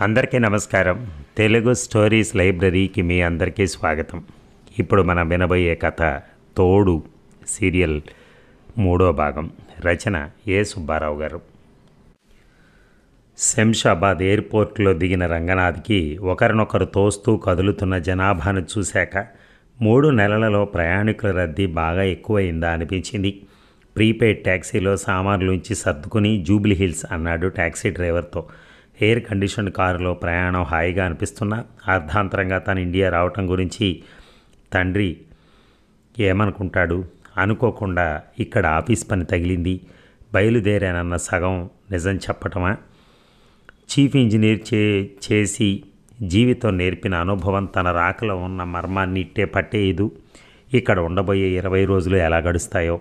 అందరికీ నమస్కారం. తెలుగు స్టోరీస్ లైబ్రరీకి మీ అందరికీ స్వాగతం. ఇప్పుడు మనం వినబోయే కథ తోడు సీరియల్ 3వ భాగం. రచన ఏ సుబ్బారావు గారు. శంషాబాద్ ఎయిర్పోర్ట్లో దిగిన రంగనాథ్కి ఒకరినొకరు తోస్తూ కదులుతున్న జనాభాను చూశాక 3 నెలలలో ప్రయాణికుల రద్దీ బాగా ఎక్కువైందా అనిపించింది. ప్రీపెయిడ్ ట్యాక్సీలో సామాన్లుంచి సర్దుకుని జూబ్లీ హిల్స్ అన్నాడు ట్యాక్సీ డ్రైవర్తో. ఎయిర్ కండిషన్ కారులో ప్రయాణం హాయిగా అనిపిస్తున్నా అర్ధాంతరంగా తను ఇండియా రావటం గురించి తండ్రి ఏమనుకుంటాడు అనుకోకుండా ఇక్కడ ఆఫీస్ పని తగిలింది, బయలుదేరానన్న సగం నిజం చెప్పటమా? చీఫ్ ఇంజనీర్ చేసి జీవితం నేర్పిన అనుభవం తన రాకలో ఉన్న మర్మాన్ని ఇట్టే పట్టేయదు. ఇక్కడ ఉండబోయే 20 రోజులు ఎలా గడుస్తాయో.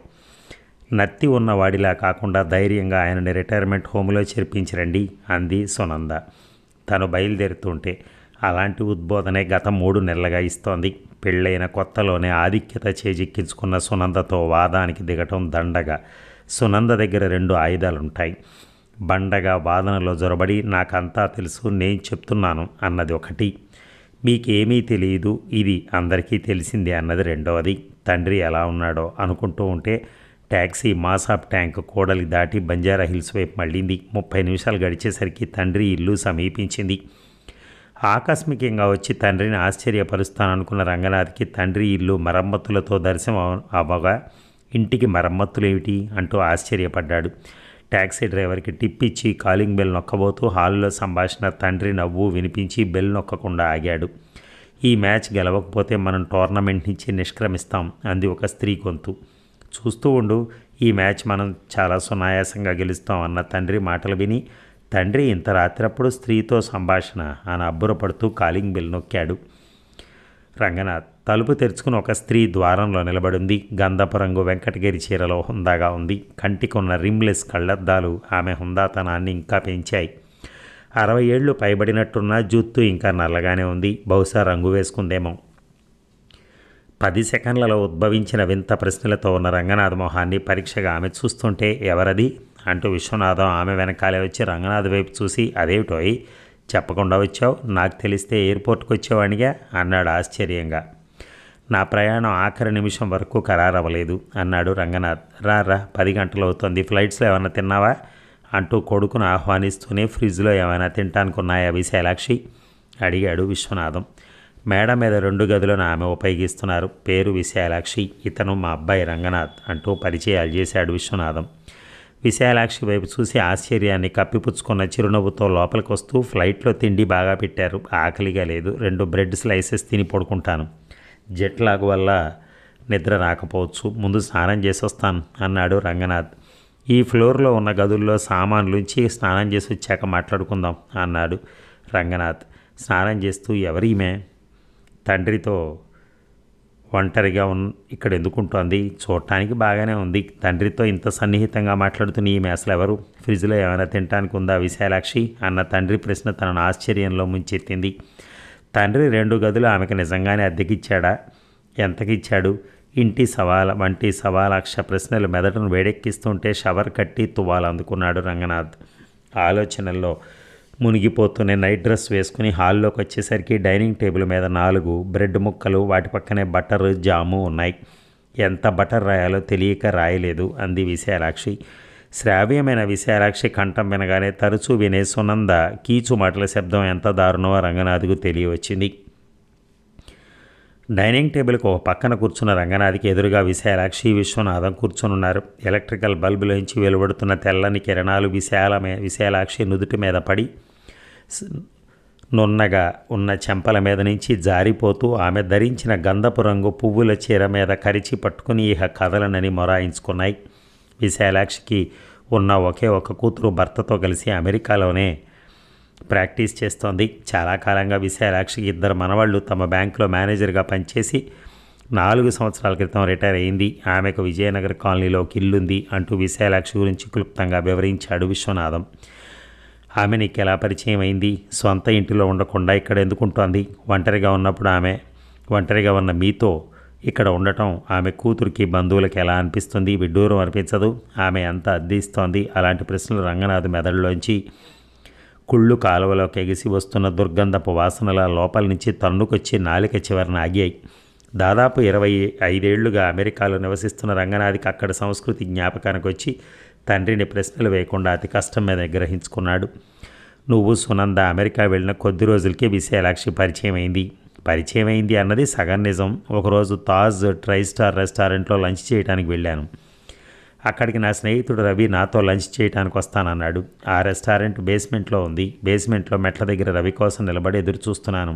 నత్తి ఉన్నవాడిలా కాకుండా ధైర్యంగా ఆయనని రిటైర్మెంట్ హోమ్లో చేర్పించరండి అంది సునంద తను బయలుదేరుతుంటే. అలాంటి ఉద్బోధనే గత 3 నెలలుగా ఇస్తోంది. పెళ్ళైన కొత్తలోనే ఆధిక్యత చేజిక్కించుకున్న సునందతో వాదానికి దిగటం దండగా. సునంద దగ్గర 2 ఆయుధాలుంటాయి. బండగా వాదనలో జొరబడి నాకంతా తెలుసు, నేను చెప్తున్నాను అన్నది ఒకటి, మీకేమీ తెలియదు ఇది అందరికీ తెలిసిందే అన్నది రెండవది. తండ్రి ఎలా ఉన్నాడో అనుకుంటూ ఉంటే ట్యాక్సీ మాసాబ్ ట్యాంక్ కూడలి దాటి బంజారా హిల్స్ వైపు మళ్ళింది. 30 నిమిషాలు గడిచేసరికి తండ్రి ఇల్లు సమీపించింది. ఆకస్మికంగా వచ్చి తండ్రిని ఆశ్చర్యపరుస్తాననుకున్న రంగనాథ్కి తండ్రి ఇల్లు మరమ్మతులతో దర్శనం అవ్వగా ఇంటికి మరమ్మతులేమిటి అంటూ ఆశ్చర్యపడ్డాడు. ట్యాక్సీ డ్రైవర్కి టిప్ ఇచ్చి కాలింగ్ బెల్ నొక్కబోతూ హాల్లో సంభాషణ, తండ్రి నవ్వు వినిపించి బెల్ నొక్కకుండా ఆగాడు. ఈ మ్యాచ్ గెలవకపోతే మనం టోర్నమెంట్ నుంచి నిష్క్రమిస్తాం అంది ఒక స్త్రీ గొంతు. చూస్తూ ఉండు, ఈ మ్యాచ్ మనం చాలా సునాయాసంగా గెలుస్తాం అన్న తండ్రి మాటలు విని తండ్రి ఇంత రాత్రప్పుడు స్త్రీతో సంభాషణ అని అబ్బురపడుతూ కాలింగ్ బెల్ నొక్కాడు. రంగనాథ్ తలుపు తెరుచుకుని ఒక స్త్రీ ద్వారంలో నిలబడింది. గంధపు రంగు వెంకటగిరి చీరలో హుందాగా ఉంది. కంటికున్న రిమ్లెస్ కళ్ళద్దాలు ఆమె హుందాతనాన్ని ఇంకా పెంచాయి. 60 ఏళ్ళు పైబడినట్టున్న జుత్తు ఇంకా నల్లగానే ఉంది. బహుశా రంగు వేసుకుందేమో. 10 సెకండ్లలో ఉద్భవించిన వింత ప్రశ్నలతో ఉన్న రంగనాథ్ మొహాన్ని పరీక్షగా ఆమె చూస్తుంటే ఎవరది అంటూ విశ్వనాథం ఆమె వెనకాలే వచ్చి రంగనాథ్ వైపు చూసి, అదేమిటోయ్ చెప్పకుండా వచ్చావు, నాకు తెలిస్తే ఎయిర్పోర్ట్కి వచ్చావనిగా అన్నాడు ఆశ్చర్యంగా. నా ప్రయాణం ఆఖరి నిమిషం వరకు ఖరారవ్వలేదు అన్నాడు రంగనాథ్. రా 10 గంటలు అవుతుంది, ఫ్లైట్స్లో ఏమైనా తిన్నావా అంటూ కొడుకును ఆహ్వానిస్తూనే ఫ్రిడ్జ్లో ఏమైనా తినటానికి ఉన్నాయా విశాలాక్షి అడిగాడు విశ్వనాథం. మేడ మీద 2 గదులను ఆమె ఉపయోగిస్తున్నారు. పేరు విశాలాక్షి, ఇతను మా అబ్బాయి రంగనాథ్ అంటూ పరిచయాలు చేశాడు విశ్వనాథం. విశాలాక్షి వైపు చూసి ఆశ్చర్యాన్ని కప్పిపుచ్చుకున్న చిరునవ్వుతో లోపలికి వస్తూ, ఫ్లైట్లో తిండి బాగా పెట్టారు, ఆకలిగా లేదు, 2 బ్రెడ్ స్లైసెస్ తిని పడుకుంటాను, జెట్ లాగ్ వల్ల నిద్ర రాకపోవచ్చు, ముందు స్నానం చేసి వస్తాను అన్నాడు రంగనాథ్. ఈ ఫ్లోర్లో ఉన్న గదుల్లో సామాన్లుంచి స్నానం చేసి వచ్చాక మాట్లాడుకుందాం అన్నాడు రంగనాథ్. స్నానం చేస్తూ, ఎవరీమే తండ్రితో ఒంటరిగా ఇక్కడ ఎందుకుంటోంది, చూడటానికి బాగానే ఉంది, తండ్రితో ఇంత సన్నిహితంగా మాట్లాడుతున్న ఈమె అసలు ఎవరు, ఫ్రిడ్జ్లో ఏమైనా తినటానికి ఉందా విశాలాక్షి అన్న తండ్రి ప్రశ్న తనను ఆశ్చర్యంలో ముంచెత్తింది. తండ్రి 2 గదులు ఆమెకు నిజంగానే అద్దెకిచ్చాడా, ఎంతకిచ్చాడు, వంటి సవాలక్ష ప్రశ్నలు మెదడును వేడెక్కిస్తుంటే షవర్ కట్టి తువ్వాలందుకున్నాడు రంగనాథ్. ఆలోచనల్లో మునిగిపోతూనే నైట్ డ్రెస్ వేసుకుని హాల్లోకి వచ్చేసరికి డైనింగ్ టేబుల్ మీద 4 బ్రెడ్ ముక్కలు, వాటి పక్కనే బటర్ జాము ఉన్నాయి. ఎంత బటర్ రాయాలో తెలియక రాయలేదు అంది విశాలాక్షి. శ్రావ్యమైన విశాలాక్షి కంఠం వినగానే తరచూ వినే సునంద కీచు మాటల శబ్దం ఎంత దారుణమో రంగనాథ్కు తెలియవచ్చింది. డైనింగ్ టేబుల్కి ఒక పక్కన కూర్చున్న రంగనాథ్కి ఎదురుగా విశాలాక్షి, విశ్వనాథం కూర్చునున్నారు. ఎలక్ట్రికల్ బల్బులోంచి వెలువడుతున్న తెల్లని కిరణాలు విశాలాక్షి నుదుటి మీద పడి నున్నగా ఉన్న చెంపల మీద నుంచి జారిపోతూ ఆమె ధరించిన గంధపు రంగు పువ్వుల చీర మీద కరిచి పట్టుకుని ఇహ కదలనని మొరాయించుకున్నాయి. విశాలాక్షికి ఉన్న ఒకే ఒక కూతురు భర్తతో కలిసి అమెరికాలోనే ప్రాక్టీస్ చేస్తోంది. చాలా కాలంగా విశాలాక్షికి 2 మనవాళ్ళు తమ బ్యాంకులో మేనేజర్గా పనిచేసి 4 సంవత్సరాల క్రితం రిటైర్ అయింది. ఆమెకు విజయనగర్ కాలనీలో ఒక ఇల్లుంది అంటూ విశాలాక్షి గురించి క్లుప్తంగా వివరించాడు విశ్వనాథం. ఆమె నీకు ఎలా పరిచయం అయింది, సొంత ఇంటిలో ఉండకుండా ఇక్కడ ఎందుకుంటోంది, ఒంటరిగా ఉన్న మీతో ఇక్కడ ఉండటం ఆమె కూతురికి బంధువులకి ఎలా అనిపిస్తుంది, విడ్డూరం అనిపించదు, ఆమె ఎంత అద్దె ఇస్తోంది, అలాంటి ప్రశ్నలు రంగనాథ్ మెదడులోంచి కుళ్ళు కాలువలోకి ఎగిసి వస్తున్న దుర్గంధపు వాసనల లోపల నుంచి తన్నుకొచ్చి నాలిక చివరన ఆగాయి. దాదాపు 25 ఏళ్లుగా అమెరికాలో నివసిస్తున్న రంగనాథ్కి అక్కడి సంస్కృతి జ్ఞాపకానికి వచ్చి తండ్రిని ప్రశ్నలు వేయకుండా అతి కష్టం మీద గ్రహించుకున్నాడు. నువ్వు సునంద అమెరికా వెళ్ళిన కొద్ది రోజులకే విశాలాక్షి పరిచయం అయింది అన్నది సగం నిజం. ఒకరోజు తాజ్ ట్రై-స్టార్ రెస్టారెంట్లో లంచ్ చేయడానికి వెళ్ళాను. అక్కడికి నా స్నేహితుడు రవి నాతో లంచ్ చేయడానికి వస్తానన్నాడు. ఆ రెస్టారెంట్ బేస్మెంట్లో ఉంది. బేస్మెంట్లో మెట్ల దగ్గర రవి కోసం నిలబడి ఎదురు చూస్తున్నాను.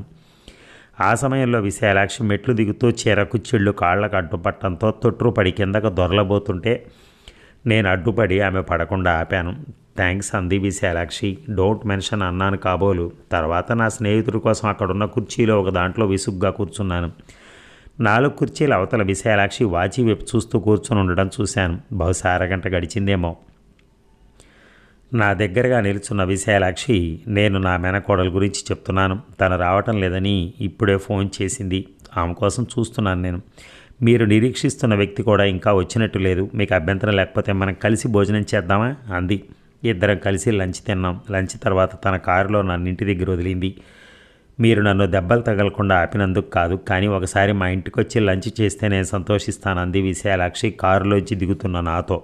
ఆ సమయంలో విశాలాక్షి మెట్లు దిగుతూ చీర కుచ్చిళ్ళు కాళ్లకు అడ్డుపట్టడంతో తొట్టుపడి కిందకు దొరలబోతుంటే నేను అడ్డుపడి ఆమె పడకుండా ఆపాను. థ్యాంక్స్ అంది విశాలాక్షి. డోంట్ మెన్షన్ అన్నాను కాబోలు. తర్వాత నా స్నేహితుడి కోసం అక్కడున్న కుర్చీలో ఒక దాంట్లో విసుగ్గా కూర్చున్నాను. 4 కుర్చీల అవతల విశాలాక్షి వాచి వైపు చూస్తూ కూర్చొని ఉండడం చూశాను. బహుశా అరగంట గడిచిందేమో. నా దగ్గరగా నిలుచున్న విశాలాక్షి, నేను నా మేనకోడల గురించి చెప్తున్నాను. తను రావటం లేదని ఇప్పుడే ఫోన్ చేసింది. ఆమె కోసం చూస్తున్నాను నేను. మీరు నిరీక్షిస్తున్న వ్యక్తి కూడా ఇంకా వచ్చినట్టు లేదు. మీకు అభ్యంతరం లేకపోతే మనం కలిసి భోజనం చేద్దామా అంది. ఇద్దరం కలిసి లంచ్ తిన్నాం. లంచ్ తర్వాత తన కారులో నన్ను ఇంటి దగ్గర వదిలింది. మీరు నన్ను దెబ్బలు తగలకుండా ఆపినందుకు కాదు, కానీ ఒకసారి మా ఇంటికి వచ్చి లంచ్ చేస్తే నేను సంతోషిస్తాను అంది విశాలాక్షి కారులోంచి దిగుతున్న నాతో.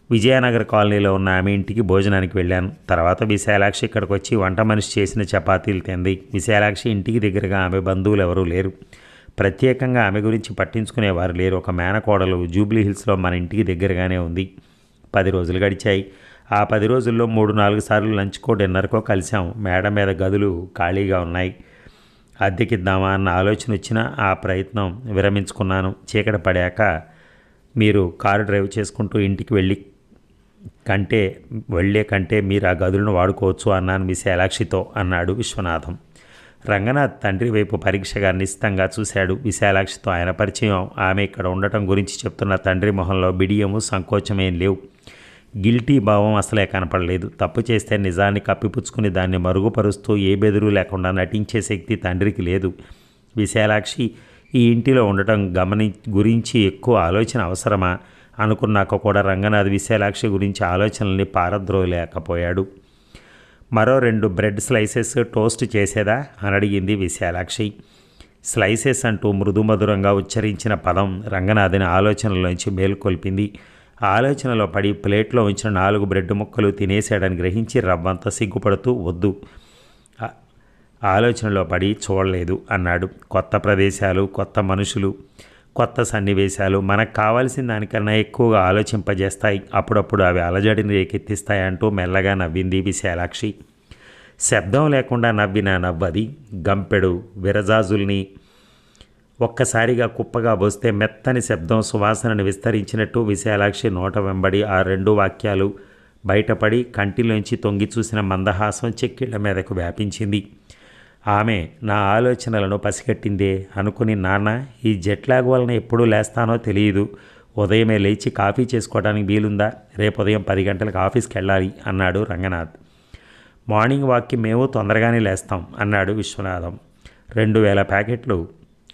విజయనగర్ కాలనీలో ఉన్న ఆమె ఇంటికి భోజనానికి వెళ్ళాను. తర్వాత విశాలాక్షి ఇక్కడికి వచ్చి వంట మనిషి చేసిన చపాతీలు తింది. విశాలాక్షి ఇంటికి దగ్గరగా ఆమె బంధువులు ఎవరూ లేరు. ప్రత్యేకంగా ఆమె గురించి పట్టించుకునేవారు లేరు. ఒక మేనకోడలు జూబ్లీ హిల్స్లో మన ఇంటికి దగ్గరగానే ఉంది. 10 రోజులు గడిచాయి. ఆ 10 రోజుల్లో 3-4 సార్లు లంచ్కో డిన్నర్కో కలిసాం. మేడ మీద గదులు ఖాళీగా ఉన్నాయి. అద్దెకిద్దామా అన్న ఆలోచన వచ్చినా ఆ ప్రయత్నం విరమించుకున్నాను. చీకటి పడాక మీరు కారు డ్రైవ్ చేసుకుంటూ ఇంటికి వెళ్ళే కంటే మీరు ఆ గదులను వాడుకోవచ్చు అన్నాను విశాలాక్షితో అన్నాడు విశ్వనాథం. రంగనాథ్ తండ్రి వైపు పరీక్షగా నిశ్చితంగా చూశాడు. విశాలాక్షితో ఆయన పరిచయం, ఆమె ఇక్కడ ఉండటం గురించి చెప్తున్న తండ్రి మొహంలో బిడియము సంకోచమేం లేవు. గిల్టీ భావం అసలే కనపడలేదు. తప్పు చేస్తే నిజాన్ని కప్పిపుచ్చుకుని దాన్ని మరుగుపరుస్తూ ఏ బెదురు లేకుండా నటించే శక్తి తండ్రికి లేదు. విశాలాక్షి ఈ ఇంటిలో ఉండటం గురించి ఎక్కువ ఆలోచన అవసరమా అనుకున్నాక కూడా రంగనాథ్ విశాలాక్షి గురించి ఆలోచనల్ని పారద్రోలేకపోయాడు. మరో 2 బ్రెడ్ స్లైసెస్ టోస్ట్ చేసేదా అని అడిగింది విశాలాక్షి. స్లైసెస్ అంటూ మృదుమధురంగా ఉచ్చరించిన పదం రంగనాథ్ని ఆలోచనలోంచి మేలుకొల్పింది. ఆలోచనలో పడి ప్లేట్లో ఉంచిన 4 బ్రెడ్ ముక్కలు తినేసాడని గ్రహించి రవ్వంతా సిగ్గుపడుతూ వద్దు, ఆలోచనలో పడి చూడలేదు అన్నాడు. కొత్త ప్రదేశాలు, కొత్త మనుషులు, కొత్త సన్నివేశాలు మనకు కావాల్సిన దానికన్నా ఎక్కువగా ఆలోచింపజేస్తాయి. అప్పుడప్పుడు అవి అలజడిని రేకెత్తిస్తాయంటూ మెల్లగా నవ్వింది విశాలాక్షి. శబ్దం లేకుండా నవ్విన నవ్వది. గంపెడు విరజాజుల్ని ఒక్కసారిగా కుప్పగా పోస్తే మెత్తని శబ్దం సువాసనని విస్తరించినట్టు విశాలాక్షి నోట వెంబడి ఆ 2 వాక్యాలు బయటపడి కంటిలోంచి తొంగి చూసిన మందహాసం చెక్కిళ్ల మీదకు వ్యాపించింది. ఆమె నా ఆలోచనలను పసిగట్టిందే అనుకుని, నాన్న ఈ జెట్లాగ్ వలన ఎప్పుడు లేస్తానో తెలియదు. ఉదయమే లేచి కాఫీ చేసుకోవడానికి వీలుందా? రేపు ఉదయం 10 గంటలకు ఆఫీస్కి వెళ్ళాలి అన్నాడు రంగనాథ్. మార్నింగ్ వాక్కి మేము తొందరగానే లేస్తాం అన్నాడు విశ్వనాథం. 2000 ప్యాకెట్లు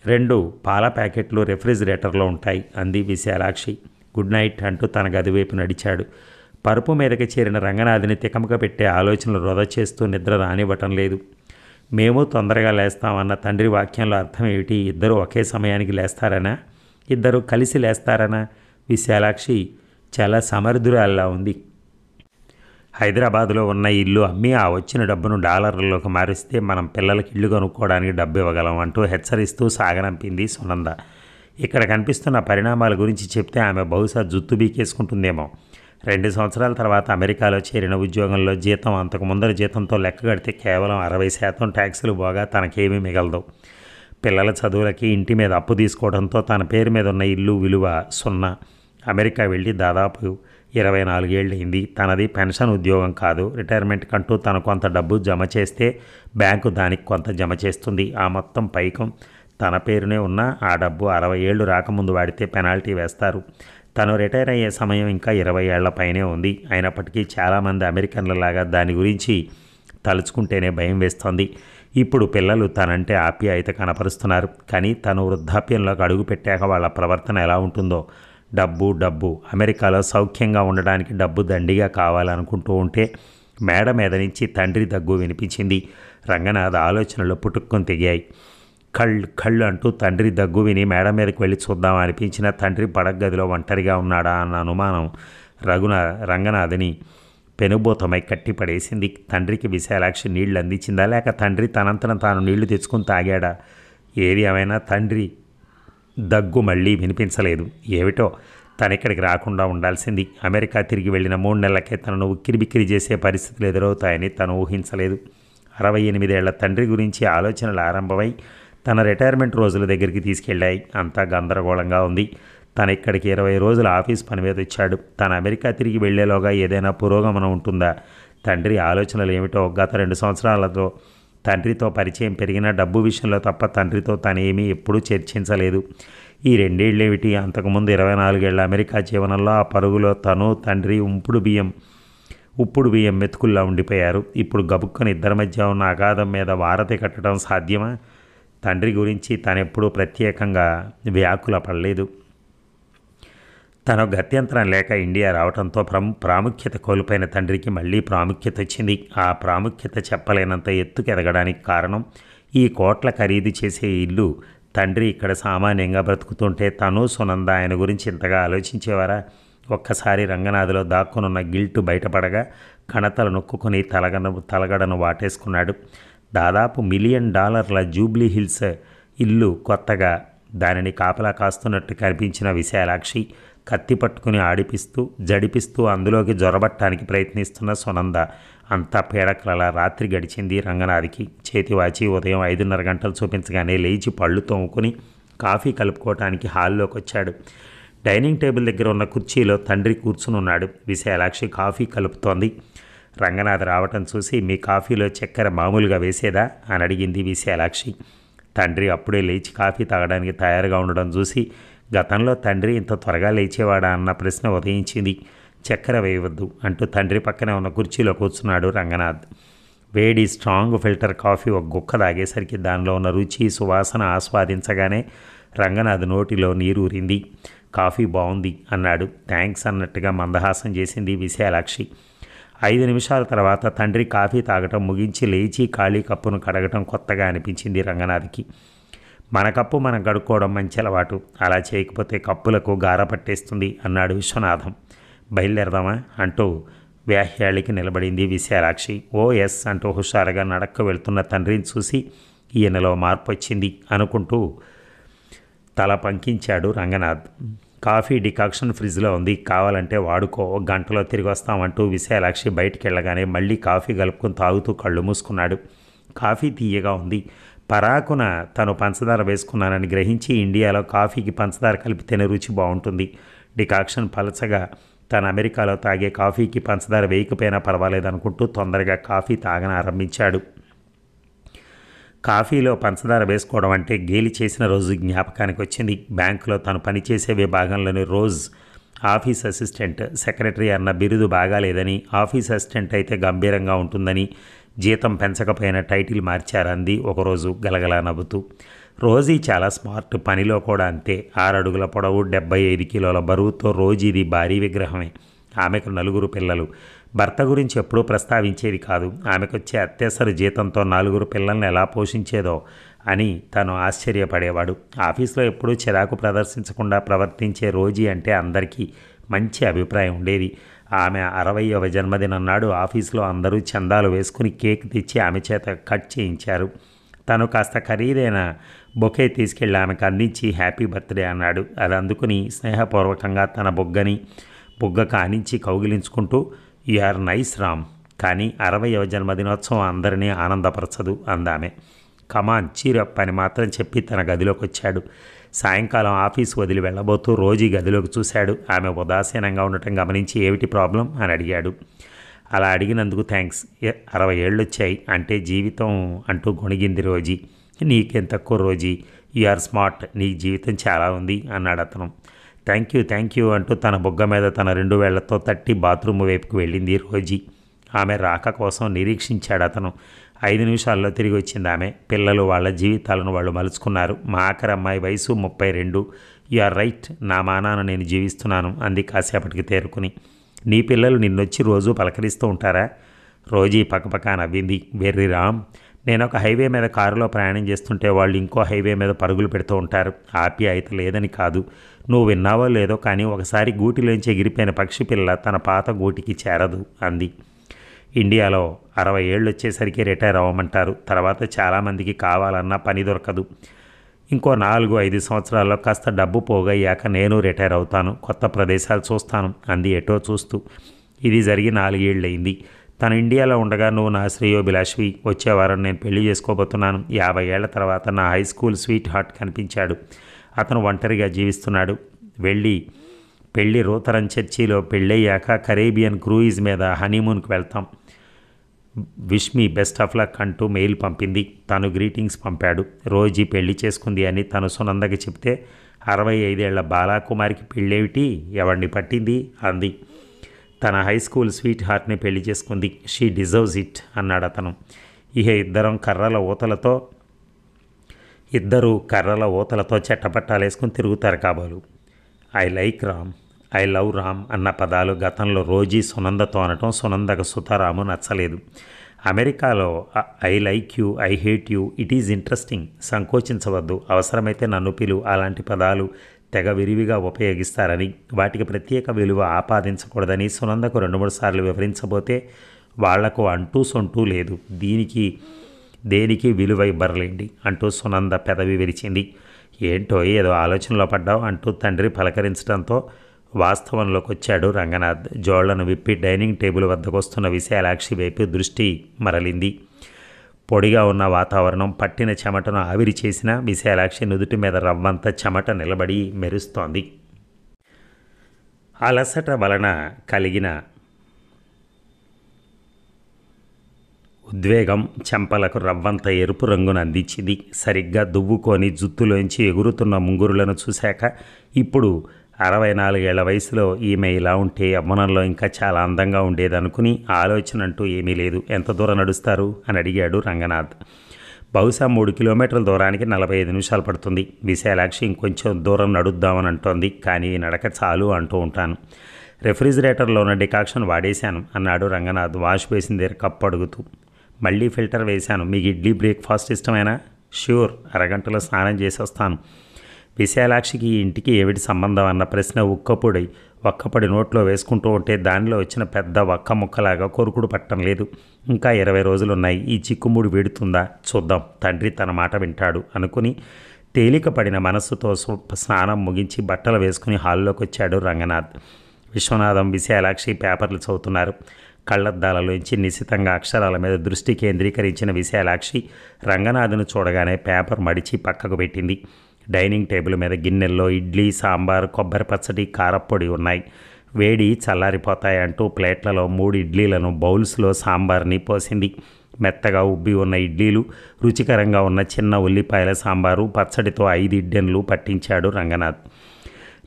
2 పాల ప్యాకెట్లు రెఫ్రిజిరేటర్లో ఉంటాయి అంది విశాలాక్షి. గుడ్ నైట్ అంటూ తన గది వైపు నడిచాడు. పరుపు మీదకి చేరిన రంగనాథ్ని తికమక పెట్టే ఆలోచనలు వృధా చేస్తూ నిద్ర రానివ్వటం లేదు. మేము తొందరగా లేస్తామన్న తండ్రి వాక్యంలో అర్థం ఏమిటి? ఇద్దరు ఒకే సమయానికి లేస్తారనా? ఇద్దరు కలిసి లేస్తారనా? విశాలాక్షి చాలా సమర్థురాల్లా ఉంది. హైదరాబాదులో ఉన్న ఇల్లు అమ్మి ఆ వచ్చిన డబ్బును డాలర్లలోకి మారిస్తే మనం పిల్లలకి ఇల్లు కొనుక్కోవడానికి డబ్బు ఇవ్వగలం అంటూ హెచ్చరిస్తూ సాగనంపింది సునంద. ఇక్కడ కనిపిస్తున్న పరిణామాల గురించి చెప్తే ఆమె బహుశా జుత్తు బీకేసుకుంటుందేమో. 2 సంవత్సరాల తర్వాత అమెరికాలో చేరిన ఉద్యోగంలో జీతం అంతకు ముందర జీతంతో లెక్క కడితే కేవలం 60% ట్యాక్సులు పోగా తనకేమీ మిగలదు. పిల్లల చదువులకి ఇంటి మీద అప్పు తీసుకోవడంతో తన పేరు మీద ఉన్న ఇల్లు విలువ 0. అమెరికా వెళ్ళి దాదాపు 24 ఏళ్ళయింది. తనది పెన్షన్ ఉద్యోగం కాదు. రిటైర్మెంట్ కంటూ తను కొంత డబ్బు జమ చేస్తే బ్యాంకు దానికి కొంత జమ చేస్తుంది. ఆ మొత్తం పైకం తన పేరునే ఉన్న ఆ డబ్బు 60 ఏళ్ళు రాకముందు వాడితే పెనాల్టీ వేస్తారు. తను రిటైర్ అయ్యే సమయం ఇంకా 20 ఏళ్ల పైనే ఉంది. అయినప్పటికీ చాలామంది అమెరికన్లలాగా దాని గురించి తలుచుకుంటేనే భయం వేస్తోంది. ఇప్పుడు పిల్లలు తనంటే ఆప్యాయత కనపరుస్తున్నారు. కానీ తను వృద్ధాప్యంలోకి అడుగు పెట్టాక వాళ్ళ ప్రవర్తన ఎలా ఉంటుందో. డబ్బు అమెరికాలో సౌఖ్యంగా ఉండడానికి డబ్బు దండిగా కావాలనుకుంటూ ఉంటే మేడ మీద నుంచి తండ్రి దగ్గు వినిపించింది. రంగనాథ్ ఆలోచనలు పుట్టుక్కొని తెగాయి. కళ్ళు కళ్ళు అంటూ తండ్రి దగ్గు విని మేడ మీదకి వెళ్ళి చూద్దాం అనిపించిన తండ్రి పడగదిలో ఒంటరిగా ఉన్నాడా అన్న అనుమానం రంగనాథని పెనుబోతమై కట్టిపడేసింది. తండ్రికి విశాలాక్షి నీళ్లు అందించిందా, లేక తండ్రి తనంతన తాను నీళ్లు తెచ్చుకుని తాగాడా? ఏది ఏమైనా తండ్రి దగ్గు మళ్ళీ వినిపించలేదు. ఏమిటో తనిక్కడికి రాకుండా ఉండాల్సింది. అమెరికా తిరిగి వెళ్ళిన 3 నెలలకే తనను ఉక్కిరిబిక్కిరి చేసే పరిస్థితులు ఎదురవుతాయని తను ఊహించలేదు. 68 ఏళ్ల తండ్రి గురించి ఆలోచనలు ఆరంభమై తన రిటైర్మెంట్ రోజుల దగ్గరికి తీసుకెళ్ళాయి. అంతా గందరగోళంగా ఉంది. తను ఇక్కడికి 20 రోజులు ఆఫీస్ పని మీద వచ్చాడు. తను అమెరికా తిరిగి వెళ్లేలోగా ఏదైనా పురోగమనం ఉంటుందా? తండ్రి ఆలోచనలు ఏమిటో గత 2 సంవత్సరాలతో తండ్రితో పరిచయం పెరిగిన డబ్బు విషయంలో తప్ప తండ్రితో తనేమీ ఎప్పుడూ చర్చించలేదు. ఈ 2 ఏళ్ళేమిటి, అంతకుముందు 24 ఏళ్ల అమెరికా జీవనంలో ఆ పరుగులో తను తండ్రి ఉప్పుడు బియ్యం మెతుకుల్లా ఉండిపోయారు. ఇప్పుడు గబుక్కని ఇద్దరి మధ్య ఉన్న అగాధం మీద వారధి కట్టడం సాధ్యమా? తండ్రి గురించి తనెప్పుడూ ప్రత్యేకంగా వ్యాకుల పడలేదు. తన గత్యంతరం లేక ఇండియా రావడంతో ప్రాముఖ్యత కోల్పోయిన తండ్రికి మళ్ళీ ప్రాముఖ్యత వచ్చింది. ఆ ప్రాముఖ్యత చెప్పలేనంత ఎత్తుకు ఎదగడానికి కారణం ఈ కోట్ల ఖరీదు చేసే ఇల్లు. తండ్రి ఇక్కడ సామాన్యంగా బ్రతుకుతుంటే తను సునంద ఆయన గురించి ఇంతగా ఆలోచించేవారా? ఒక్కసారి రంగనాథ్లో దాక్కునున్న గిల్టు బయటపడగా కణతలు నొక్కుని తలగడను వాటేసుకున్నాడు. దాదాపు $1 మిలియన్ జూబ్లీ హిల్స్ ఇల్లు కొత్తగా దానిని కాపలా కాస్తున్నట్టు కనిపించిన విశాలాక్షి, కత్తి పట్టుకుని జడిపిస్తూ అందులోకి జొరబట్టడానికి ప్రయత్నిస్తున్న సునంద, అంతా పీడకలలా రాత్రి గడిచింది రంగనాథ్కి. చేతివాచి ఉదయం 5:30 గంటలు చూపించగానే లేచి పళ్ళు తోముకుని కాఫీ కలుపుకోవటానికి హాల్లోకి వచ్చాడు. డైనింగ్ టేబుల్ దగ్గర ఉన్న కుర్చీలో తండ్రి కూర్చుని ఉన్నాడు. విశాలాక్షి కాఫీ కలుపుతోంది. రంగనాథ్ రావటం చూసి, మీ కాఫీలో చక్కెర మామూలుగా వేసేదా అని అడిగింది విశాలాక్షి. తండ్రి అప్పుడే లేచి కాఫీ తాగడానికి తయారుగా ఉండడం చూసి, గతంలో తండ్రి ఇంత త్వరగా లేచేవాడా అన్న ప్రశ్న ఉదయించింది. చక్కెర వేయవద్దు అంటూ తండ్రి పక్కనే ఉన్న కుర్చీలో కూర్చున్నాడు రంగనాథ్. వేడి స్ట్రాంగ్ ఫిల్టర్ కాఫీ ఒక గుక్క తాగేసరికి దానిలో ఉన్న రుచి సువాసన ఆస్వాదించగానే రంగనాథ్ నోటిలో నీరూరింది. కాఫీ బాగుంది అన్నాడు. థ్యాంక్స్ అన్నట్టుగా మందహాసం చేసింది విశాలాక్షి. 5 నిమిషాల తర్వాత తండ్రి కాఫీ తాగటం ముగించి లేచి ఖాళీ కప్పును కడగటం కొత్తగా అనిపించింది రంగనాథ్కి. మన కప్పు మనం కడుక్కోవడం మంచి అలవాటు, అలా చేయకపోతే కప్పులకు గార పట్టేస్తుంది అన్నాడు విశ్వనాథం. బయలుదేరదామా అంటూ వ్యాహ్యాళికి నిలబడింది విశాలాక్షి. ఓ ఎస్ అంటూ హుషారుగా నడక్కు వెళ్తున్న తండ్రిని చూసి ఈయనలో మార్పు వచ్చింది అనుకుంటూ తల పంకించాడు రంగనాథ్. కాఫీ డికాక్షన్ ఫ్రిడ్జ్లో ఉంది, కావాలంటే వాడుకో, 1 గంటలో తిరిగి వస్తామంటూ విశాలాక్షి బయటికి వెళ్ళగానే మళ్ళీ కాఫీ కలుపుకొని తాగుతూ కళ్ళు మూసుకున్నాడు. కాఫీ తీయగా ఉంది. పరాకున తను పంచదార వేసుకున్నానని గ్రహించి, ఇండియాలో కాఫీకి పంచదార కలిపితేనే రుచి బాగుంటుంది, డికాక్షన్ పలచగా తను అమెరికాలో తాగే కాఫీకి పంచదార వేయకపోయినా పర్వాలేదనుకుంటూ తొందరగా కాఫీ ఆరంభించాడు. కాఫీలో పంచదార వేసుకోవడం అంటే గేలి చేసిన రోజు జ్ఞాపకానికి వచ్చింది. బ్యాంకులో తను పనిచేసే విభాగంలోని రోజ్ ఆఫీస్ అసిస్టెంట్, సెక్రటరీ అన్న బిరుదు బాగాలేదని, ఆఫీస్ అసిస్టెంట్ అయితే గంభీరంగా ఉంటుందని, జీతం పెంచకపోయిన టైటిల్ మార్చారంది ఒకరోజు గలగలా నవ్వుతూ. రోజీ చాలా స్మార్ట్, పనిలో కూడా అంతే. 6 అడుగుల పొడవు, 75 కిలోల బరువుతో రోజీది భారీ విగ్రహమే. ఆమెకు 4 పిల్లలు. భర్త గురించి ఎప్పుడూ ప్రస్తావించేది కాదు. ఆమెకొచ్చే అత్యవసర జీతంతో 4 పిల్లల్ని ఎలా పోషించేదో అని తను ఆశ్చర్యపడేవాడు. ఆఫీస్లో ఎప్పుడూ చిరాకు ప్రదర్శించకుండా ప్రవర్తించే రోజీ అంటే అందరికీ మంచి అభిప్రాయం ఉండేది. ఆమె 60వ జన్మదినం నాడు ఆఫీస్లో అందరూ చందాలు వేసుకుని కేక్ తెచ్చి ఆమె చేత కట్ చేయించారు. తను కాస్త ఖరీదైన బొకే తీసుకెళ్ళి ఆమెకు అందించి హ్యాపీ బర్త్డే అన్నాడు. అది అందుకుని స్నేహపూర్వకంగా తన బుగ్గ కానించి కౌగిలించుకుంటూ, యు ఆర్ నైస్ రామ్, కానీ 60వ జన్మదినోత్సవం అందరినీ ఆనందపరచదు అందామె. కమాన్ చీరప్ అని మాత్రం చెప్పి తన గదిలోకి వచ్చాడు. సాయంకాలం ఆఫీసు వదిలి వెళ్ళబోతూ రోజీ గదిలోకి చూశాడు. ఆమె ఉదాసీనంగా ఉండటం గమనించి, ఏమిటి ప్రాబ్లం అని అడిగాడు. అలా అడిగినందుకు థ్యాంక్స్, 60 ఏళ్ళు వచ్చాయి అంటే జీవితం అంటూ గొణిగింది రోజీ. నీకేం తక్కువ రోజీ, యు ఆర్ స్మార్ట్, నీ జీవితం చాలా ఉంది అన్నాడు అతను. థ్యాంక్ యూ అంటూ తన బుగ్గ మీద తన 2 వేళ్లతో తట్టి బాత్రూమ్ వైపుకు వెళ్ళింది రోజీ. ఆమె రాక కోసం నిరీక్షించాడు అతను. 5 నిమిషాల్లో తిరిగి వచ్చింది ఆమె. పిల్లలు వాళ్ళ జీవితాలను వాళ్ళు మలుచుకున్నారు. మా ఆఖరి అమ్మాయి వయసు 32. యు ఆర్ రైట్, నా మానాన నేను జీవిస్తున్నాను అంది కాసేపటికి తేరుకుని. నీ పిల్లలు నిన్నొచ్చి రోజు పలకరిస్తూ ఉంటారా? రోజీ పక్కపక్క నవ్వింది. వెర్రి రామ్, నేను ఒక హైవే మీద కారులో ప్రయాణం చేస్తుంటే వాళ్ళు ఇంకో హైవే మీద పరుగులు పెడుతూ ఉంటారు. ఆప్యాయత లేదని కాదు. నువ్వు విన్నావో లేదో కానీ ఒకసారి గూటిలోంచి ఎగిరిపోయిన పక్షి పిల్ల తన పాత గూటికి చేరదు అంది. ఇండియాలో 60 ఏళ్ళు వచ్చేసరికి రిటైర్ అవ్వమంటారు. తర్వాత చాలామందికి కావాలన్నా పని దొరకదు. ఇంకో 4-5 సంవత్సరాల్లో కాస్త డబ్బు పోగయ్యాక నేను రిటైర్ అవుతాను. కొత్త ప్రదేశాలు చూస్తాను అంది ఎటో చూస్తూ. ఇది జరిగి 4 ఏళ్ళయింది. తను ఇండియాలో ఉండగా నువ్వు నా శ్రేయోభిలాషివి. వచ్చే వారం నేను పెళ్లి చేసుకోబోతున్నాను. 50 ఏళ్ల తర్వాత నా హై స్కూల్ స్వీట్ హార్ట్ కనిపించాడు. అతను ఒంటరిగా జీవిస్తున్నాడు. పెళ్ళి రూతరన్ చర్చిలో పెళ్ళయ్యాక కరేబియన్ క్రూయిజ్ మీద హనీమూన్కి వెళ్తాం. Wish me best of luck అంటూ మెయిల్ పంపింది. తను గ్రీటింగ్స్ పంపాడు. రోజీ పెళ్లి చేసుకుంది అని తను సునందకి చెప్తే 65 ఏళ్ల బాలాకుమారికి పెళ్ళేమిటి, ఎవరిని పట్టింది అంది. తన హై స్కూల్ స్వీట్ హార్ట్ని పెళ్లి చేసుకుంది. షీ డిజర్వ్స్ ఇట్ అన్నాడు అతను. ఇద్దరు కర్రల ఊతలతో చెట్టపట్టాలేసుకుని తిరుగుతారు కాబోలు. I like Ram, I love Ram అన్న పదాలు గతంలో రోజీ సునందతో అనటం సునందకు సుతారాము నచ్చలేదు. అమెరికాలో I like you, I hate you, it is interesting, సంకోచించవద్దు, అవసరమైతే నన్ను పిలు అలాంటి పదాలు తెగ విరివిగా ఉపయోగిస్తారని, వాటికి ప్రత్యేక విలువ ఆపాదించకూడదని సునందకు 2-3 సార్లు వివరించబోతే వాళ్లకు అంటూ సొంటూ లేదు, దేనికి విలువ ఇవ్వరలేండి అంటూ సునంద పెదవి విరిచింది. ఏంటో ఏదో ఆలోచనలో పడ్డావు అంటూ తండ్రి పలకరించడంతో వాస్తవంలోకి వచ్చాడు రంగనాథ్. జోళ్లను విప్పి డైనింగ్ టేబుల్ వద్దకు వస్తున్న విశాలాక్షి వైపు దృష్టి మరలింది. పొడిగా ఉన్న వాతావరణం పట్టిన చెమటను ఆవిరి చేసిన విశాలాక్షి నుదుటి మీద రవ్వంత చెమట నిలబడి మెరుస్తోంది. అలసట వలన కలిగిన ఉద్వేగం చెంపలకు రవ్వంత ఎరుపు రంగును అందించింది. సరిగ్గా దువ్వుకొని జుత్తులోంచి ఎగురుతున్న ముంగురులను చూశాక ఇప్పుడు 64 ఏళ్ల వయసులో ఈమె ఇలా ఉంటే యవ్వనంలో ఇంకా చాలా అందంగా ఉండేదనుకుని ఆలోచన అంటూ ఏమీ లేదు. ఎంత దూరం నడుస్తారు అని అడిగాడు రంగనాథ్. బహుశా 3 కిలోమీటర్ల దూరానికి 45 నిమిషాలు పడుతుంది. విశాలాక్షి ఇంకొంచెం దూరం నడుద్దామని అంటోంది. కానీ నడక చాలు అంటూ ఉంటాను. రెఫ్రిజిరేటర్లో ఉన్న డికాక్షన్ వాడేశాను అన్నాడు రంగనాథ్ వాష్ బేసిన్ దగ్గర కప్పు అడుగుతూ. మళ్ళీ ఫిల్టర్ వేశాను. మీకు ఇడ్లీ బ్రేక్ఫాస్ట్ ఇష్టమేనా? ష్యూర్, అరగంటలో స్నానం చేసి వస్తాను. విశాలాక్షికి ఈ ఇంటికి ఏమిటి సంబంధం అన్న ప్రశ్న ఒక్కపడి నోట్లో వేసుకుంటూ ఉంటే దానిలో వచ్చిన పెద్ద ఒక్క ముక్కలాగా కొరుకుడు పట్టం లేదు. ఇంకా 20 రోజులున్నాయి. ఈ చిక్కుముడి వీడుతుందా చూద్దాం, తండ్రి తన మాట వింటాడు అనుకుని తేలికపడిన మనస్సుతో స్నానం ముగించి బట్టలు వేసుకుని హాల్లోకి వచ్చాడు రంగనాథ్. విశ్వనాథం, విశాలాక్షి పేపర్లు చదువుతున్నారు. కళ్ళద్దాలలోంచి నిశితంగా అక్షరాల మీద దృష్టి కేంద్రీకరించిన విశాలాక్షి రంగనాథ్ను చూడగానే పేపర్ మడిచి పక్కకు పెట్టింది. డైనింగ్ టేబుల్ మీద గిన్నెల్లో ఇడ్లీ, సాంబార్, కొబ్బరి పచ్చడి, కారప్పొడి ఉన్నాయి. వేడి చల్లారిపోతాయంటూ ప్లేట్లలో 3 ఇడ్లీలను బౌల్స్లో సాంబార్ని పోసింది. మెత్తగా ఉబ్బి ఉన్న ఇడ్లీలు, రుచికరంగా ఉన్న చిన్న ఉల్లిపాయల సాంబారు, పచ్చడితో 5 ఇడ్డెన్లు పట్టించాడు రంగనాథ్.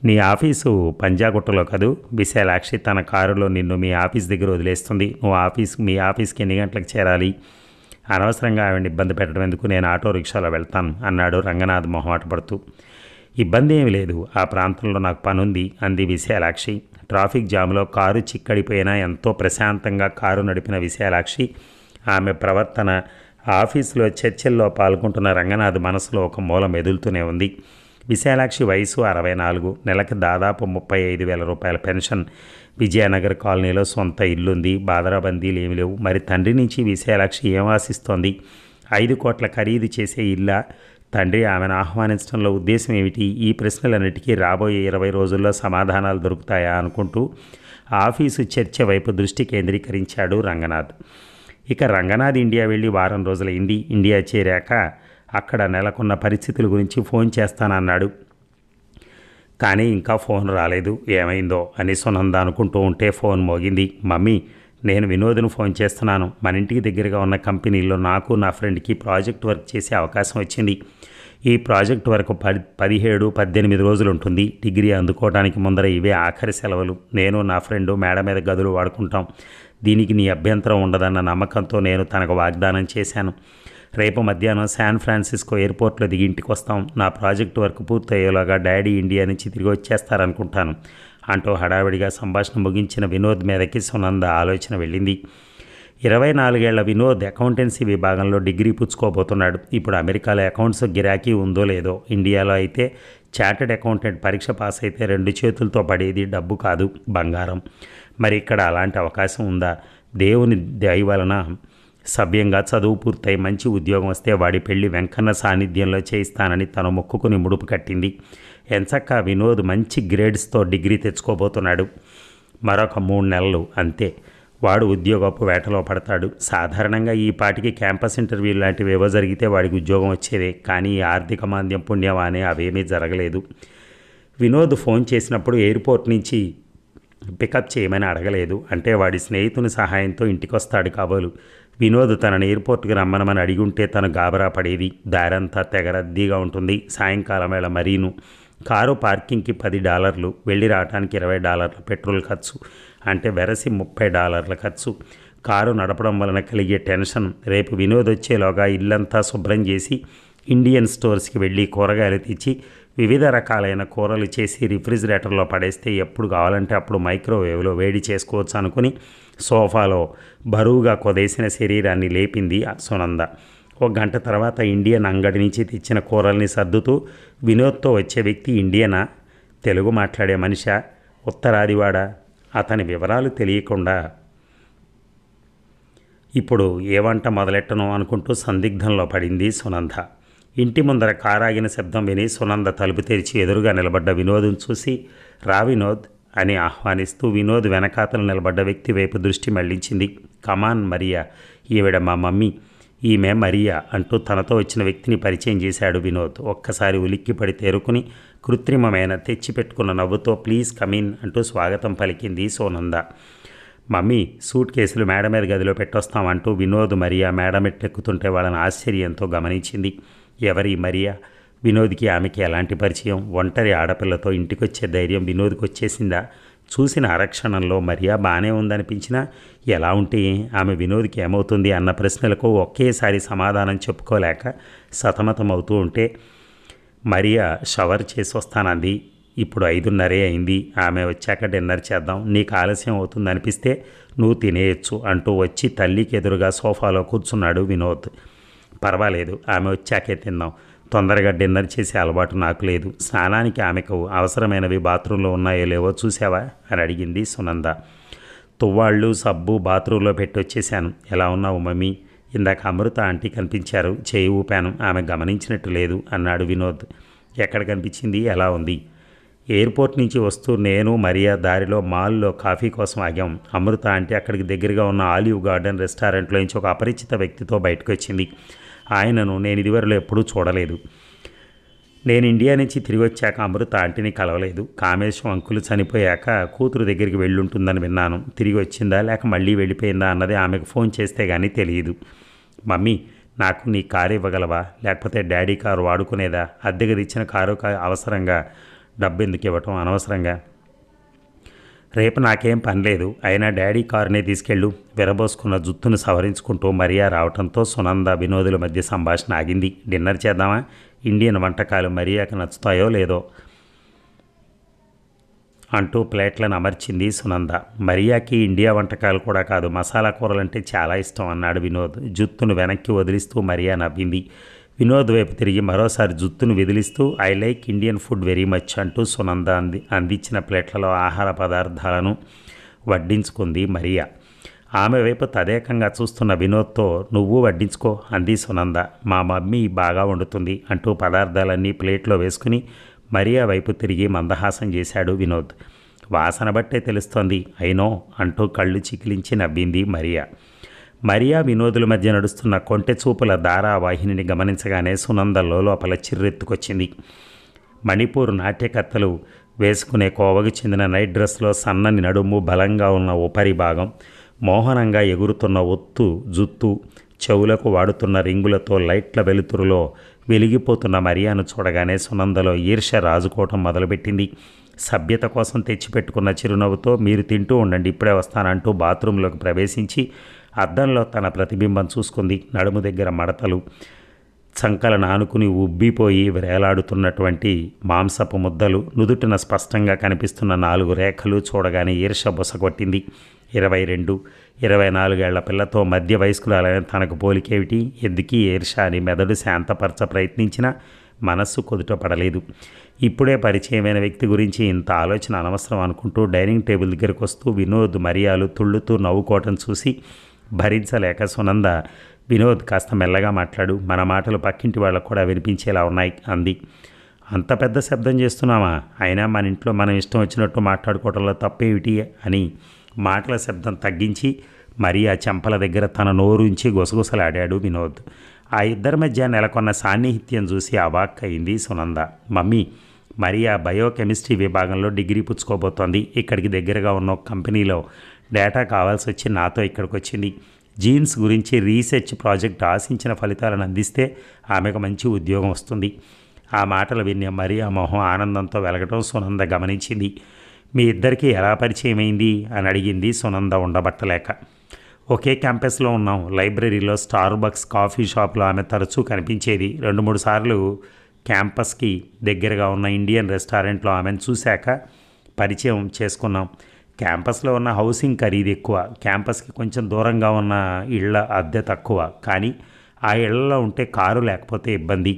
నీ ఆఫీసు పంజాగుట్టలో కదూ? విశాలాక్షి తన కారులో నిన్ను మీ ఆఫీస్ దగ్గర వదిలేస్తుంది. నువ్వు మీ ఆఫీస్కి ఎన్ని గంటలకు చేరాలి? అనవసరంగా ఆవిడని ఇబ్బంది పెట్టడం ఎందుకు, నేను ఆటో రిక్షాలో వెళ్తాను అన్నాడు రంగనాథ్ మొహమాట పడుతూ. ఇబ్బంది ఏమీ లేదు, ఆ ప్రాంతంలో నాకు పనుంది అంది విశాలాక్షి. ట్రాఫిక్ జామ్లో కారు చిక్కడిపోయినా ఎంతో ప్రశాంతంగా కారు నడిపిన విశాలాక్షి ఆమె ప్రవర్తన ఆఫీసులో చర్చల్లో పాల్గొంటున్న రంగనాథ్ మనసులో ఒక మూల మెదులుతూనే ఉంది. విశాలాక్షి వయసు 64, నెలకు దాదాపు 35,000 రూపాయల పెన్షన్. విజయనగర్ కాలనీలో సొంత ఇల్లుంది. బాదరాబందీలు ఏమి లేవు. మరి తండ్రి నుంచి విశాలాక్షి ఏం ఆశిస్తోంది? 5 కోట్ల ఖరీదు చేసే ఇల్లా? తండ్రి ఆమెను ఆహ్వానించడంలో ఉద్దేశం ఏమిటి? ఈ ప్రశ్నలన్నిటికీ రాబోయే 20 రోజుల్లో సమాధానాలు దొరుకుతాయా అనుకుంటూ ఆఫీసు చర్చ వైపు దృష్టి కేంద్రీకరించాడు రంగనాథ్. ఇక రంగనాథ్ ఇండియా వెళ్ళి వారం రోజులైంది. ఇండియా చేరాక అక్కడ నెలకొన్న పరిస్థితుల గురించి ఫోన్ చేస్తానన్నాడు. కానీ ఇంకా ఫోన్ రాలేదు. ఏమైందో అని సునంద అనుకుంటూ ఉంటే ఫోన్ మోగింది. మమ్మీ, నేను వినోద్ను ఫోన్ చేస్తున్నాను. మన ఇంటికి దగ్గరగా ఉన్న కంపెనీలో నాకు నా ఫ్రెండ్కి ప్రాజెక్ట్ వర్క్ చేసే అవకాశం వచ్చింది. ఈ ప్రాజెక్ట్ వరకు 17-18 రోజులు ఉంటుంది. డిగ్రీ అందుకోవడానికి ముందర ఇవే ఆఖరి సెలవులు. నేను నా ఫ్రెండు మేడ మీద గదులు వాడుకుంటాం. దీనికి నీ అభ్యంతరం ఉండదన్న నమ్మకంతో నేను తనకు వాగ్దానం చేశాను. రేపు మధ్యాహ్నం శాన్ ఫ్రాన్సిస్కో ఎయిర్పోర్ట్లో దిగి ఇంటికి వస్తాం. నా ప్రాజెక్ట్ వర్క్ పూర్తయ్యేలాగా డాడీ ఇండియా నుంచి తిరిగి వచ్చేస్తారనుకుంటాను అంటూ హడావిడిగా సంభాషణ ముగించిన వినోద్ మీదకి సునంద ఆలోచన వెళ్ళింది. 24 ఏళ్ల వినోద్ అకౌంటెన్సీ విభాగంలో డిగ్రీ పుచ్చుకోబోతున్నాడు. ఇప్పుడు అమెరికాలో అకౌంట్స్ గిరాకీ ఉందో లేదో, ఇండియాలో అయితే చార్టెడ్ అకౌంటెంట్ పరీక్ష పాస్ అయితే 2 చేతులతో పడేది డబ్బు కాదు, బంగారం. మరి ఇక్కడ అలాంటి అవకాశం ఉందా? దేవుని దయ వలన సభ్యంగా చదువు పూర్తయి మంచి ఉద్యోగం వస్తే వాడి పెళ్లి వెంకన్న సాన్నిధ్యంలో చేయిస్తానని తను మొక్కుకుని ముడుపు కట్టింది. ఎంచక్కా వినోద్ మంచి గ్రేడ్స్తో డిగ్రీ తెచ్చుకోబోతున్నాడు. మరొక 3 నెలలు అంతే, వాడు ఉద్యోగపు వేటలో పడతాడు. సాధారణంగా ఈ పాటికి క్యాంపస్ ఇంటర్వ్యూ లాంటివి ఏవో జరిగితే వాడికి ఉద్యోగం వచ్చేదే. కానీ ఈ ఆర్థిక మాంద్యం పుణ్యమానే అవేమీ జరగలేదు. వినోద్ ఫోన్ చేసినప్పుడు ఎయిర్పోర్ట్ నుంచి పికప్ చేయమని అడగలేదు. అంటే వాడి స్నేహితుని సహాయంతో ఇంటికొస్తాడు కాబోలు. వినోద్ తనని ఎయిర్పోర్ట్కి రమ్మనమని అడిగి ఉంటే తను గాబరా పడేది. దారంతా తెగ రద్దీగా ఉంటుంది. సాయంకాలం వేళ మరీను. కారు పార్కింగ్కి $10, వెళ్ళి రావడానికి $20 పెట్రోల్ ఖర్చు, అంటే వెరసి $30 ఖర్చు. కారు నడపడం వలన కలిగే టెన్షన్. రేపు వినోద్ వచ్చేలోగా ఇల్లంతా శుభ్రం చేసి ఇండియన్ స్టోర్స్కి వెళ్ళి కూరగాయలు తెచ్చి వివిధ రకాలైన కూరలు చేసి రిఫ్రిజిరేటర్లో పడేస్తే ఎప్పుడు కావాలంటే అప్పుడు మైక్రోవేవ్లో వేడి చేసుకోవచ్చు అనుకుని సోఫాలో బరువుగా కొదేసిన శరీరాన్ని లేపింది సునంద. 1 గంట తర్వాత ఇండియన్ అంగడి నుంచి తెచ్చిన కూరల్ని సర్దుతూ, వినోద్తో వచ్చే వ్యక్తి ఇండియనా, తెలుగు మాట్లాడే మనిషా, ఉత్తరాదివాడా, అతని వివరాలు తెలియకుండా ఇప్పుడు ఏ వంట మొదలెట్టను అనుకుంటూ సందిగ్ధంలో పడింది సునంద. ఇంటి ముందర కారాగిన శబ్దం విని సునంద తలుపు తెరిచి ఎదురుగా నిలబడ్డ వినోద్ను చూసి రా వినోద్ అని ఆహ్వానిస్తూ వినోద్ వెనకాతలు నిలబడ్డ వ్యక్తి వైపు దృష్టి మళ్లించింది. కమాన్ మరియా, ఈవిడ మా మమ్మీ, ఈమె మరియా అంటూ తనతో వచ్చిన వ్యక్తిని పరిచయం చేశాడు వినోద్. ఒక్కసారి ఉలిక్కిపడి తేరుకుని కృత్రిమమైన తెచ్చిపెట్టుకున్న నవ్వుతో ప్లీజ్ కమిన్ అంటూ స్వాగతం పలికింది సునంద. మమ్మీ, సూట్ కేసులు మేడ మీద గదిలో పెట్టొస్తామంటూ వినోద్ మరియా మేడ మెట్టెక్కుతుంటే వాళ్ళని ఆశ్చర్యంతో గమనించింది. ఎవరి మరియా? వినోద్కి ఆమెకి ఎలాంటి పరిచయం? ఒంటరి ఆడపిల్లతో ఇంటికొచ్చే ధైర్యం వినోద్కి వచ్చేసిందా? చూసిన అరక్షణంలో మరియా బాగానే ఉందనిపించినా ఎలా ఉంటే ఆమె వినోద్కి ఏమవుతుంది అన్న ప్రశ్నలకు ఒకేసారి సమాధానం చెప్పుకోలేక సతమతమవుతూ ఉంటే మరియా షవర్ చేసి వస్తానంది. ఇప్పుడు 5:30 అయింది. ఆమె వచ్చాక డిన్నర్ చేద్దాం, నీకు ఆలస్యం అవుతుంది అనిపిస్తే నువ్వు తినేయచ్చు అంటూ వచ్చి తల్లికి ఎదురుగా సోఫాలో కూర్చున్నాడు వినోద్. పర్వాలేదు, ఆమె వచ్చాకే తిందాం, తొందరగా డిన్నర్ చేసే అలవాటు నాకు లేదు. స్నానానికి ఆమెకు అవసరమైనవి బాత్రూంలో ఉన్నాయో లేవో చూసావా అని అడిగింది సునంద. తువ్వాళ్ళు సబ్బు బాత్రూంలో పెట్టి వచ్చేసాను. ఎలా ఉన్నావు మమ్మీ? ఇందాక అమృత ఆంటీ కనిపించారు, చేయి ఊపాను, ఆమె గమనించినట్టు లేదు అన్నాడు వినోద్. ఎక్కడ కనిపించింది, ఎలా ఉంది? ఎయిర్పోర్ట్ నుంచి వస్తూ నేను మరియా దారిలో మాల్లో కాఫీ కోసం ఆగాం. అమృత ఆంటీ అక్కడికి దగ్గరగా ఉన్న ఆలివ్ గార్డెన్ రెస్టారెంట్లో నుంచి ఒక అపరిచిత వ్యక్తితో బయటకు వచ్చింది. ఆయనను నేను ఇదివరలో ఎప్పుడూ చూడలేదు. నేను ఇండియా నుంచి తిరిగి వచ్చాక అమృత ఆంటీని కలవలేదు. కామేశం అంకులు చనిపోయాక కూతురు దగ్గరికి వెళ్ళుంటుందని విన్నాను. తిరిగి వచ్చిందా లేక మళ్ళీ వెళ్ళిపోయిందా అన్నది ఆమెకు ఫోన్ చేస్తే కానీ తెలియదు. మమ్మీ, నాకు నీ కారు ఇవ్వగలవా? లేకపోతే డాడీ కారు వాడుకునేదా? అద్దెకు తెచ్చిన కారు అవసరంగా డబ్బు ఎందుకు ఇవ్వటం అనవసరంగా? రేపు నాకేం పని లేదు, అయినా డాడీ కారునే తీసుకెళ్ళు. విరబోసుకున్న జుత్తును సవరించుకుంటూ మరియా రావడంతో సునంద వినోదుల మధ్య సంభాషణ ఆగింది. డిన్నర్ చేద్దామా? ఇండియన్ వంటకాలు మరియాకి నచ్చుతాయో లేదో అంటూ ప్లేట్లను అమర్చింది సునంద. మరియాకి ఇండియా వంటకాలు కూడా కాదు, మసాలా కూరలంటే చాలా ఇష్టం అన్నాడు వినోద్. జుత్తును వెనక్కి వదిలిస్తూ మరియా నవ్వింది. వినోద్ వైపు తిరిగి మరోసారి జుత్తును విదిలిస్తూ I like Indian food very much అంటూ సునంద అందించిన ప్లేట్లలో ఆహార పదార్థాలను వడ్డించుకుంది మరియా. ఆమె వైపు తదేకంగా చూస్తున్న వినోద్తో నువ్వు వడ్డించుకో అంది సునంద. మా మమ్మీ బాగా వండుతుంది అంటూ పదార్థాలన్నీ ప్లేట్లో వేసుకుని మరియా వైపు తిరిగి మందహాసం చేశాడు వినోద్. వాసన బట్టే తెలుస్తోంది అయినో అంటూ కళ్ళు చికిలించి నవ్వింది మరియా. మరియా వినోదుల మధ్య నడుస్తున్న కొంటె చూపుల ధారావాహినిని గమనించగానే సునంద లోపల చిర్రెత్తుకొచ్చింది. మణిపూర్ నాట్యకత్తలు వేసుకునే కోవకు చెందిన నైట్ డ్రెస్లో సన్నని నడుము, బలంగా ఉన్న ఉపరి భాగం, మోహనంగా ఎగురుతున్న ఒత్తు జుత్తు, చెవులకు వాడుతున్న రింగులతో లైట్ల వెలుతురులో వెలిగిపోతున్న మరియాను చూడగానే సునందలో ఈర్ష్య రాజుకోవటం మొదలుపెట్టింది. సభ్యత కోసం తెచ్చిపెట్టుకున్న చిరునవ్వుతో మీరు తింటూ ఉండండి, ఇప్పుడే వస్తానంటూ బాత్రూంలోకి ప్రవేశించి అద్దంలో తన ప్రతిబింబం చూసుకుంది. నడుము దగ్గర మడతలు, చంకలను ఆనుకుని ఉబ్బిపోయి వేలాడుతున్నటువంటి మాంసపు ముద్దలు, నుదుటిన స్పష్టంగా కనిపిస్తున్న 4 రేఖలు చూడగానే ఈర్ష్య బుసగొట్టింది. 22 24 ఏళ్ల పిల్లతో మధ్య వయస్కురాలైన తనకు పోలికేమిటి, ఎందుకీ ఈర్ష అని మెదడు శాంతపరచ ప్రయత్నించినా మనస్సు కుదుట పడలేదు. ఇప్పుడే పరిచయమైన వ్యక్తి గురించి ఇంత ఆలోచన అనవసరం అనుకుంటూ డైనింగ్ టేబుల్ దగ్గరకు వస్తూ వినోద్ మరియాలు తుళ్ళుతూ నవ్వుకోవటం చూసి భరించలేక సునంద, వినోద్ కాస్త మెల్లగా మాట్లాడు, మన మాటలు పక్కింటి వాళ్ళకు కూడా వినిపించేలా ఉన్నాయి అంది. అంత పెద్ద శబ్దం చేస్తున్నామా, అయినా మన ఇంట్లో మనం ఇష్టం వచ్చినట్టు మాట్లాడుకోవడంలో తప్పేమిటి అని మాటల శబ్దం తగ్గించి మరియా చెంపల దగ్గర తన నోరుంచి గుసగుసలాడాడు వినోద్. ఆ ఇద్దరి మధ్య నెలకొన్న సాన్నిహిత్యం చూసి అవాక్కయింది సునంద. మమ్మీ, మరియా బయోకెమిస్ట్రీ విభాగంలో డిగ్రీ పుచ్చుకోబోతోంది. ఇక్కడికి దగ్గరగా ఉన్న ఒక కంపెనీలో డేటా కావాల్సి వచ్చి నాతో ఇక్కడికి వచ్చింది. జీన్స్ గురించి రీసెర్చ్ ప్రాజెక్ట్ ఆశించిన ఫలితాలను అందిస్తే ఆమెకు మంచి ఉద్యోగం వస్తుంది. ఆ మాటలు విన్న మరియా మొహం ఆనందంతో వెలగటం సునంద గమనించింది. మీ ఇద్దరికీ ఎలా పరిచయం అయింది అని అడిగింది సునంద ఉండబట్టలేక. ఒకే క్యాంపస్లో ఉన్నాం. లైబ్రరీలో, స్టార్ బక్స్ కాఫీ షాప్లో ఆమె తరచూ కనిపించేది. 2-3 సార్లు క్యాంపస్కి దగ్గరగా ఉన్న ఇండియన్ రెస్టారెంట్లో ఆమెను చూశాక పరిచయం చేసుకున్నాం. క్యాంపస్లో ఉన్న హౌసింగ్ ఖరీదు ఎక్కువ, క్యాంపస్కి కొంచెం దూరంగా ఉన్న ఇళ్ల అద్దె తక్కువ. కానీ ఆ ఇళ్లలో ఉంటే కారు లేకపోతే ఇబ్బంది.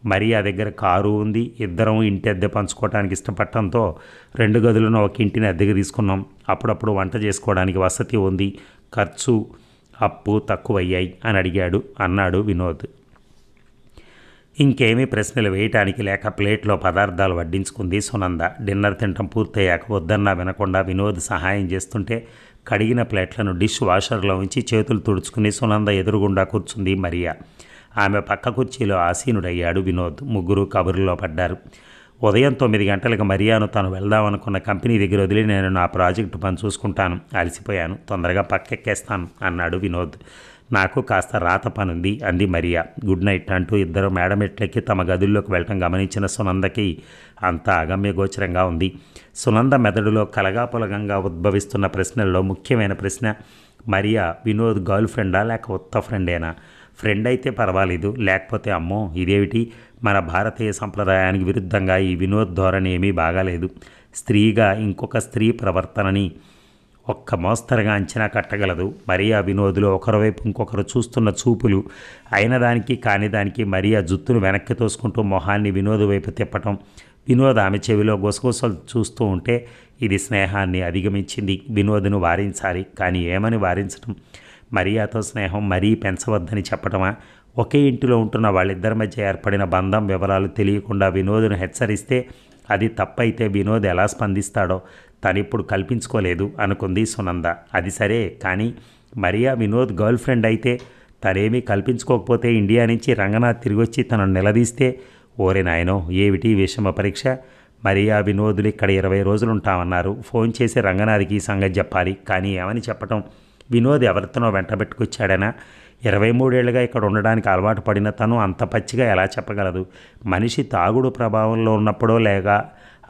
మరియా దగ్గర కారు ఉంది. ఇద్దరం ఇంటి అద్దె పంచుకోవడానికి ఇష్టపడటంతో 2 గదులను ఒక ఇంటిని అద్దెకి తీసుకున్నాం. అప్పుడప్పుడు వంట చేసుకోవడానికి వసతి ఉంది. ఖర్చు అప్పు తక్కువయ్యాయి అని అన్నాడు వినోద్. ఇంకేమీ ప్రశ్నలు వేయటానికి లేక ప్లేట్లో పదార్థాలు వడ్డించుకుంది సునంద. డిన్నర్ తినటం పూర్తయ్యాక వద్దన్నా వినకుండా వినోద్ సహాయం చేస్తుంటే కడిగిన ప్లేట్లను డిష్ వాషర్లో ఉంచి చేతులు తుడుచుకుని సునంద ఎదురుగుండా కూర్చుంది మరియా. ఆమె పక్క కుర్చీలో ఆసీనుడయ్యాడు వినోద్. ముగ్గురు కబుర్లో పడ్డారు. ఉదయం 9 గంటలకు మరియాను తాను వెళ్దామనుకున్న కంపెనీ దగ్గర వదిలి నేను నా ప్రాజెక్టు పని చూసుకుంటాను, అలసిపోయాను, తొందరగా పక్కెక్కేస్తాను అన్నాడు వినోద్. నాకు కాస్త రాత పనుంది అంది మరియా. గుడ్ నైట్ అంటూ ఇద్దరు మేడమెట్లెక్కి తమ గదుల్లోకి వెళ్ళటం గమనించిన సునందకి అంత అగమ్యగోచరంగా ఉంది. సునంద మెదడులో కలగాపులగంగా ఉద్భవిస్తున్న ప్రశ్నల్లో ముఖ్యమైన ప్రశ్న, మరియా వినోద్ గర్ల్ ఫ్రెండా లేక ఉత్త ఫ్రెండేనా? ఫ్రెండ్ అయితే పర్వాలేదు, లేకపోతే అమ్మో ఇదేమిటి, మన భారతీయ సంప్రదాయానికి విరుద్ధంగా ఈ వినోద్ ధోరణి ఏమీ బాగాలేదు. స్త్రీగా ఇంకొక స్త్రీ ప్రవర్తనని ఒక్క మోస్తరుగా అంచనా కట్టగలదు. మరియా వినోదులో ఒకరి వైపు ఇంకొకరు చూస్తున్న చూపులు అయిన దానికి కాని దానికి మరియా జుత్తును వెనక్కి తోసుకుంటూ మొహాన్ని వినోద్ వైపు తిప్పటం, వినోద్ ఆమె చెవిలో గుసగుసలు చూస్తూ ఉంటే ఇది స్నేహాన్ని అధిగమించింది. వినోద్ను వారించాలి, కానీ ఏమని వారించటం? మరియాతో స్నేహం మరీ పెంచవద్దని చెప్పటమా? ఒకే ఇంటిలో ఉంటున్న వాళ్ళిద్దరి మధ్య ఏర్పడిన బంధం వివరాలు తెలియకుండా వినోద్ను హెచ్చరిస్తే అది తప్పైతే వినోద్ ఎలా స్పందిస్తాడో తనిప్పుడు కల్పించుకోలేదు అనుకుంది సునంద. అది సరే, కానీ మరియా వినోద్ గర్ల్ ఫ్రెండ్ అయితే తనేమీ కల్పించుకోకపోతే ఇండియా నుంచి రంగనాథ్ తిరిగొచ్చి తనను నిలదీస్తే, ఓరే నాయనో ఏమిటి విషమ పరీక్ష? మరియా వినోదులు ఇక్కడ 20 రోజులు ఉంటామన్నారు. ఫోన్ చేసి రంగనాథ్కి ఈ సంగతి చెప్పాలి, కానీ ఏమని చెప్పటం? వినోద్ ఎవరితోనో వెంటబెట్టుకొచ్చాడనా? 23 ఏళ్లుగా ఇక్కడ ఉండడానికి అలవాటు పడిన తను అంత పచ్చిగా ఎలా చెప్పగలదు? మనిషి తాగుడు ప్రభావంలో ఉన్నప్పుడో లేక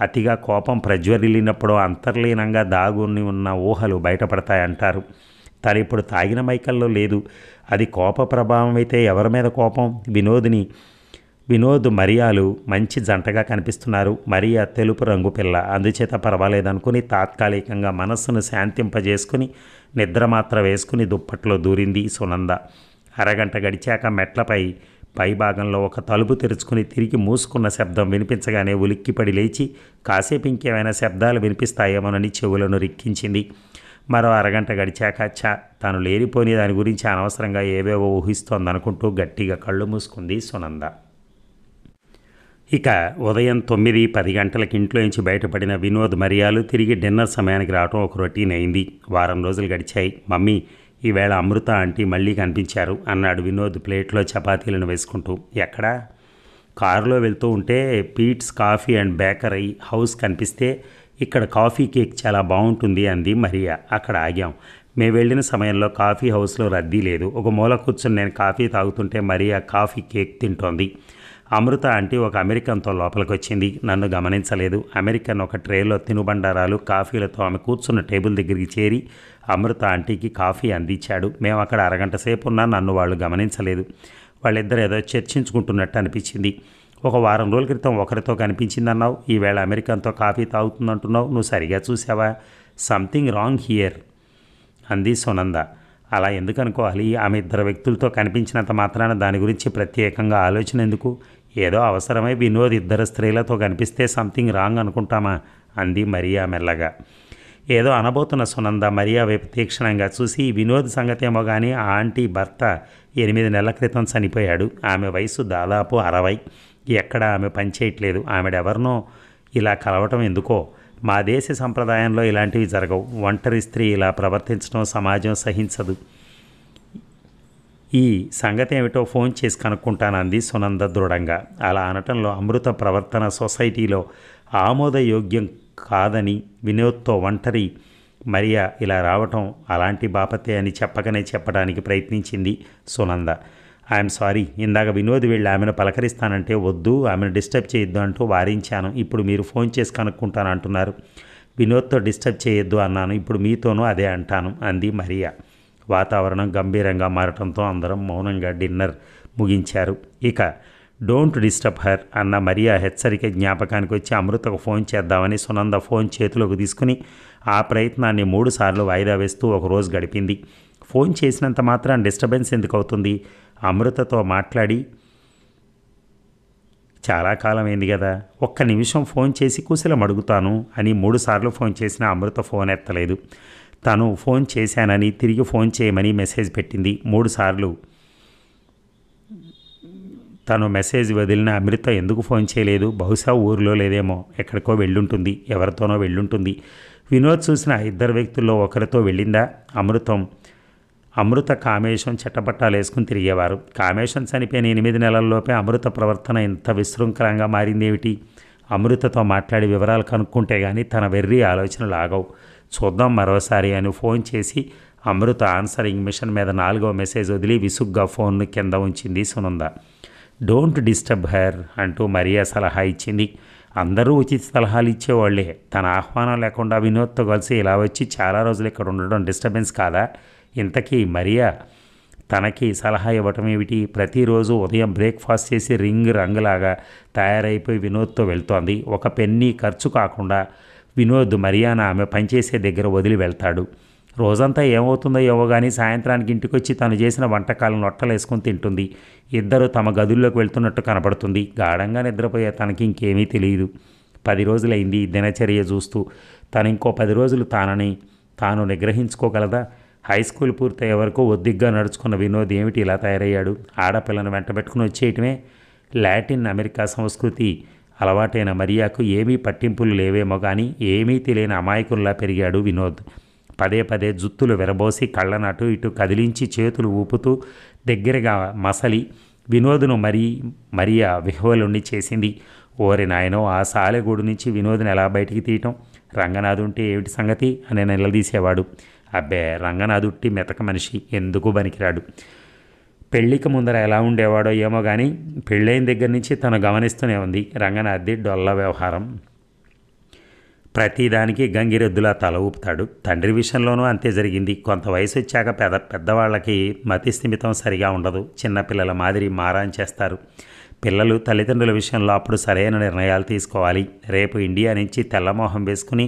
అతిగా కోపం ప్రజ్వరిల్లినప్పుడో అంతర్లీనంగా దాగుని ఉన్న ఊహలు బయటపడతాయంటారు. తను ఇప్పుడు తాగిన మైకల్లో లేదు. అది కోప ప్రభావం అయితే ఎవరి మీద కోపం? వినోద్ మరియాలు మంచి జంటగా కనిపిస్తున్నారు. మరియా తెలుపు రంగు పిల్ల, అందుచేత పర్వాలేదనుకుని తాత్కాలికంగా మనస్సును శాంతింపజేసుకుని నిద్ర మాత్ర వేసుకుని దుప్పట్లో దూరింది సునంద. అరగంట గడిచాక మెట్లపై పైభాగంలో ఒక తలుపు తెరుచుకుని తిరిగి మూసుకున్న శబ్దం వినిపించగానే ఉలిక్కిపడి లేచి కాసేపు ఇంకేమైనా శబ్దాలు వినిపిస్తాయేమోనని చెవులను రిక్కించింది. మరో అరగంట గడిచాక తాను లేనిపోని దాని గురించి అనవసరంగా ఏవేవో ఊహిస్తోందనుకుంటూ గట్టిగా కళ్ళు మూసుకుంది సునంద. ఇక ఉదయం 9-10 గంటలకి ఇంట్లోంచి బయటపడిన వినోద్ మరియాలు తిరిగి డిన్నర్ సమయానికి రావడం ఒక రొటీన్ అయింది. వారం రోజులు గడిచాయి. మమ్మీ, ఈవేళ అమృత ఆంటీ మళ్ళీ కనిపించారు అన్నాడు వినోద్ ప్లేట్లో చపాతీలను వేసుకుంటూ. ఎక్కడా? కారులో వెళ్తూ ఉంటే పీట్స్ కాఫీ అండ్ బేకరీ హౌస్ కనిపిస్తే ఇక్కడ కాఫీ కేక్ చాలా బాగుంటుంది అంది మరియా. అక్కడ ఆగాం. మేము వెళ్ళిన సమయంలో కాఫీ హౌస్లో రద్దీ లేదు. ఒక మూల కూర్చొని నేను కాఫీ తాగుతుంటే మరియా కాఫీ కేక్ తింటోంది. అమృత ఆంటీ ఒక అమెరికన్తో లోపలికి వచ్చింది. నన్ను గమనించలేదు. అమెరికన్ ఒక ట్రేలో తినుబండారాలు కాఫీలతో ఆమె కూర్చున్న టేబుల్ దగ్గరికి చేరి అమృత ఆంటీకి కాఫీ అందించాడు. మేము అక్కడ అరగంట సేపు ఉన్నా నన్ను వాళ్ళు గమనించలేదు. వాళ్ళిద్దరు ఏదో చర్చించుకుంటున్నట్టు అనిపించింది. ఒక వారం రోజుల క్రితం ఒకరితో కనిపించిందన్నావు, ఈవేళ అమెరికన్తో కాఫీ తాగుతుందంటున్నావు. నువ్వు సరిగా చూసావా? సంథింగ్ రాంగ్ హియర్ అంది సునంద. అలా ఎందుకు అనుకోవాలి? ఆమె ఇద్దరు వ్యక్తులతో కనిపించినంత మాత్రాన దాని గురించి ప్రత్యేకంగా ఆలోచన ఎందుకు? ఏదో అవసరమై వినోద్ ఇద్దరు స్త్రీలతో కనిపిస్తే సంథింగ్ రాంగ్ అనుకుంటామా? అంది మరియా మెల్లగా. ఏదో అనబోతున్న సునంద మరియా వైపు తీక్షణంగా చూసి, వినోద్ సంగతేమో కానీ ఆ ఆంటీ భర్త 8 నెలల క్రితం చనిపోయాడు. ఆమె వయసు దాదాపు 60. ఎక్కడ ఆమె పనిచేయట్లేదు. ఆమెడెవరినో ఇలా కలవటం ఎందుకో. మా దేశ సంప్రదాయంలో ఇలాంటివి జరగవు. ఒంటరి స్త్రీ ఇలా ప్రవర్తించడం సమాజం సహించదు. ఈ సంగతి ఏమిటో ఫోన్ చేసి కనుక్కుంటాను అంది సునంద దృఢంగా. అలా అనటంలో అమృత ప్రవర్తన సొసైటీలో ఆమోదయోగ్యం కాదని వినోద్తో ఒంటరి మరియా ఇలా రావటం అలాంటి బాపతే అని చెప్పకనే చెప్పడానికి ప్రయత్నించింది సునంద. ఐఎమ్ సారీ, ఇందాక వినోద్ వెళ్ళి ఆమెను పలకరిస్తానంటే వద్దు, ఆమెను డిస్టర్బ్ చేయొద్దు అంటూ వారించాను. ఇప్పుడు మీరు ఫోన్ చేసి కనుక్కుంటాను అంటున్నారు. వినోద్తో డిస్టర్బ్ చేయొద్దు అన్నాను. ఇప్పుడు మీతోనూ అదే అంటాను అంది మరియా. వాతావరణం గంభీరంగా మారటంతో అందరం మౌనంగా డిన్నర్ ముగించారు. ఇక డోంట్ డిస్టర్బ్ హర్ అన్న మరియా హెచ్చరిక జ్ఞాపకానికి వచ్చి అమృతకు ఫోన్ చేద్దామని సునంద ఫోన్ చేతిలోకి తీసుకుని ఆ ప్రయత్నాన్ని 3 సార్లు వాయిదా వేస్తూ ఒకరోజు గడిపింది. ఫోన్ చేసినంత మాత్రం డిస్టర్బెన్స్ ఎందుకు అవుతుంది? అమృతతో మాట్లాడి చాలా కాలం అయింది కదా, ఒక్క నిమిషం ఫోన్ చేసి కుశలం అడుగుతాను అని 3 సార్లు ఫోన్ చేసినా అమృత ఫోన్ ఎత్తలేదు. తను ఫోన్ చేశానని తిరిగి ఫోన్ చేయమని మెసేజ్ పెట్టింది. 3 సార్లు తను మెసేజ్ వదిలిన అమృత ఎందుకు ఫోన్ చేయలేదు? బహుశా ఊరిలో లేదేమో, ఎక్కడికో వెళ్ళుంటుంది, ఎవరితోనో వెళ్ళుంటుంది. వినోద్ చూసిన ఇద్దరు వ్యక్తుల్లో ఒకరితో వెళ్ళిందా? అమృత కామేశం చట్టపట్టాలు వేసుకుని తిరిగేవారు. కామేశం చనిపోయిన 8 నెలల్లోపే అమృత ప్రవర్తన ఇంత విశృంఖలంగా మారిందేమిటి? అమృతతో మాట్లాడి వివరాలు కనుక్కుంటే కానీ తన వెర్రి ఆలోచనలు ఆగవు. చూద్దాం మరోసారి అని ఫోన్ చేసి అమృత ఆన్సరింగ్ మిషన్ మీద 4వ మెసేజ్ వదిలి విసుగ్గా ఫోన్ను కింద ఉంచింది సునంద. డోంట్ డిస్టర్బ్ హర్ అంటూ మరియా సలహా ఇచ్చింది. అందరూ ఉచిత సలహాలు ఇచ్చేవాళ్లే. తన ఆహ్వానం లేకుండా వినోద్తో కలిసి ఇలా వచ్చి చాలా రోజులు ఇక్కడ ఉండడం డిస్టర్బెన్స్ కాదా? ఇంతకీ మరియా తనకి సలహా ఇవ్వటం ఏమిటి? ప్రతిరోజు ఉదయం బ్రేక్ఫాస్ట్ చేసి రంగులాగా తయారైపోయి వినోద్తో వెళ్తోంది. ఒక పెన్నీ ఖర్చు కాకుండా వినోద్ మరియాను ఆమె పనిచేసే దగ్గర వదిలి వెళ్తాడు. రోజంతా ఏమవుతుందో ఏవో కానీ సాయంత్రానికి ఇంటికొచ్చి తను చేసిన వంటకాలను నొట్టలేసుకొని తింటుంది. ఇద్దరు తమ గదుల్లోకి వెళ్తున్నట్టు కనపడుతుంది. గాఢంగా నిద్రపోయే తనకి ఇంకేమీ తెలియదు. 10 రోజులైంది దినచర్య చూస్తూ. తను ఇంకో 10 రోజులు తాను నిగ్రహించుకోగలదా? హై స్కూల్ పూర్తయ్యే వరకు ఒద్దిగ్గా నడుచుకున్న వినోద్ ఏమిటి ఇలా తయారయ్యాడు? ఆడపిల్లను వెంటబెట్టుకుని వచ్చేయటమే. లాటిన్ అమెరికా సంస్కృతి అలవాటైన మరియాకు ఏమీ పట్టింపులు లేవేమో కానీ ఏమీ తెలియని అమాయకుల్లా పెరిగాడు వినోద్. పదే జుత్తులు విరబోసి కళ్ళనటు ఇటు కదిలించి చేతులు ఊపుతూ దగ్గరగా మసలి వినోద్ను మరియా విహ్వలుణ్ణి చేసింది. ఓరి నాయనో, ఆ సాలెగూడు నుంచి వినోద్ని ఎలా బయటికి తీయటం? రంగనాథ్ ఉంటే ఏమిటి సంగతి అని నిలదీసేవాడు. అబ్బే, రంగనాథుట్టి మెతక మనిషి, ఎందుకు బనికిరాడు. పెళ్ళికి ముందర ఎలా ఉండేవాడో ఏమో కానీ పెళ్ళైన దగ్గర నుంచి తను గమనిస్తూనే ఉంది రంగనాథ్ది డొల్ల వ్యవహారం. ప్రతిదానికి గంగిరెద్దులా తల ఊపుతాడు. తండ్రి విషయంలోనూ అంతే జరిగింది. కొంత వయసు వచ్చాక పెద్దవాళ్ళకి మతిస్థిమితం సరిగా ఉండదు. చిన్నపిల్లల మాదిరి మారాన్ చేస్తారు. పిల్లలు తల్లిదండ్రుల విషయంలో అప్పుడు సరైన నిర్ణయాలు తీసుకోవాలి. రేపు ఇండియా నుంచి తెల్లమోహం వేసుకుని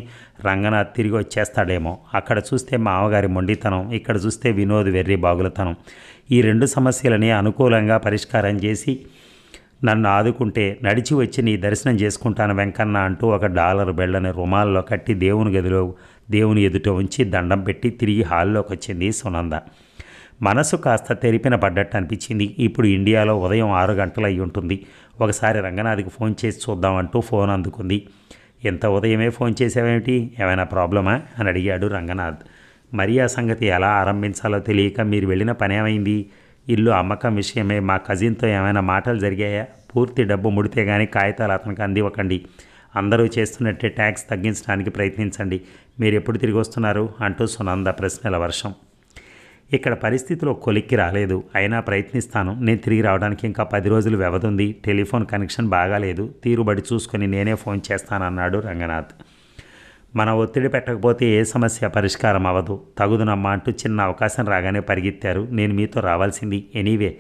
రంగనాథ్ తిరిగి వచ్చేస్తాడేమో. అక్కడ చూస్తే మామగారి మొండితనం, ఇక్కడ చూస్తే వినోద్ వెర్రి బాగులతనం. ఈ 2 సమస్యలని అనుకూలంగా పరిష్కారం చేసి నన్ను ఆదుకుంటే నడిచి వచ్చి నీ దర్శనం చేసుకుంటాను వెంకన్న అంటూ $1 బిళ్ళని రుమాల్లో కట్టి దేవుని ఎదుట ఉంచి దండం పెట్టి తిరిగి హాల్లోకి వచ్చింది సునంద. మనసు కాస్త తెరిపిన పడ్డట్టు అనిపించింది. ఇప్పుడు ఇండియాలో ఉదయం 6 గంటలు అయి ఉంటుంది. ఒకసారి రంగనాథ్కి ఫోన్ చేసి చూద్దామంటూ ఫోన్ అందుకుంది. ఎంత ఉదయమే ఫోన్ చేసావేమిటి? ఏమైనా ప్రాబ్లమా అని అడిగాడు రంగనాథ్. మరియా సంగతి ఎలా ఆరంభించాలో తెలియక, మీరు వెళ్ళిన పని ఏమైంది? ఇల్లు అమ్మకం విషయమే మా కజిన్తో ఏమైనా మాటలు జరిగాయా? పూర్తి డబ్బు ముడితే కానీ కాగితాలు అతనికి అందివ్వకండి. అందరూ చేస్తున్నట్టే ట్యాక్స్ తగ్గించడానికి ప్రయత్నించండి. మీరు ఎప్పుడు తిరిగి వస్తున్నారు అంటూ సునంద ప్రశ్నల వర్షం. ఇక్కడ పరిస్థితిలో కొలిక్కి రాలేదు, అయినా ప్రయత్నిస్తాను. నేను తిరిగి రావడానికి ఇంకా 10 రోజులు వ్యవధుంది. టెలిఫోన్ కనెక్షన్ బాగాలేదు. తీరుబడి చూసుకొని నేనే ఫోన్ చేస్తానన్నాడు రంగనాథ్. మన ఒత్తిడి పెట్టకపోతే ఏ సమస్య పరిష్కారం అవ్వదు. తగుదునమ్మా అంటూ చిన్న అవకాశం రాగానే పరిగెత్తారు. నేను మీతో రావాల్సింది. ఎనీవే,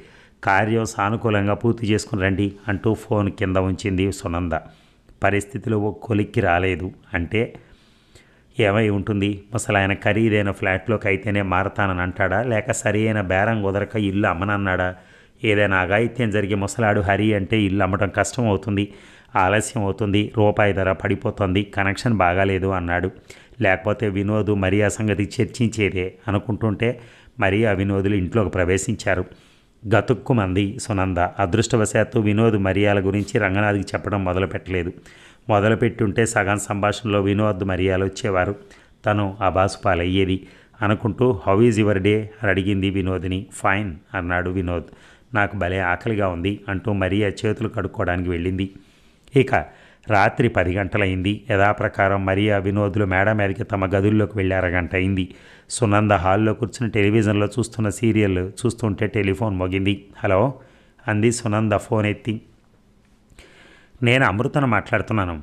కార్యం సానుకూలంగా పూర్తి చేసుకుని రండి అంటూ ఫోన్ కింద ఉంచింది సునంద. పరిస్థితులు కొలిక్కి రాలేదు అంటే ఏమై ఉంటుంది? ముసలాయన ఖరీదైన ఫ్లాట్లోకి అయితేనే మారతానని అంటాడా, లేక సరి అయిన బేరం కుదరక ఇల్లు అమ్మనన్నాడా? ఏదైనా అఘాయిత్యం జరిగి ముసలాడు హరి అంటే ఇల్లు అమ్మటం కష్టం అవుతుంది, ఆలస్యం అవుతుంది, రూపాయి ధర పడిపోతుంది, కనెక్షన్ బాగాలేదు అన్నాడు. లేకపోతే వినోద్ మరియా సంగతి చర్చించేదే అనుకుంటుంటే మరియా వినోదులు ఇంట్లోకి ప్రవేశించారు. గతుక్కుమంది సునంద. అదృష్టవశాత్తు వినోద్ మరియాల గురించి రంగనాథ్కి చెప్పడం మొదలుపెట్టలేదు. మొదలుపెట్టుంటే సగం సంభాషణలో వినోద్ మరియాలు వచ్చేవారు. తను అబాసుపాలయ్యేది. అనుకుంటూ హౌ ఈజ్ యువర్ డే అని అడిగింది వినోద్ని. ఫైన్ అన్నాడు వినోద్. నాకు భలే ఆకలిగా ఉంది అంటూ మరియా చేతులు కడుక్కోవడానికి వెళ్ళింది. ఇక రాత్రి 10 గంటలైంది. యథాప్రకారం మరియా వినోద్లు మేడ మీదకి తమ గదుల్లోకి వెళ్ళి అరగంట అయింది. సునంద హాల్లో కూర్చుని టెలివిజన్లో చూస్తున్న సీరియల్ చూస్తుంటే టెలిఫోన్ మోగింది. హలో అంది సునంద ఫోన్ ఎత్తి. నేను అమృతను మాట్లాడుతున్నాను.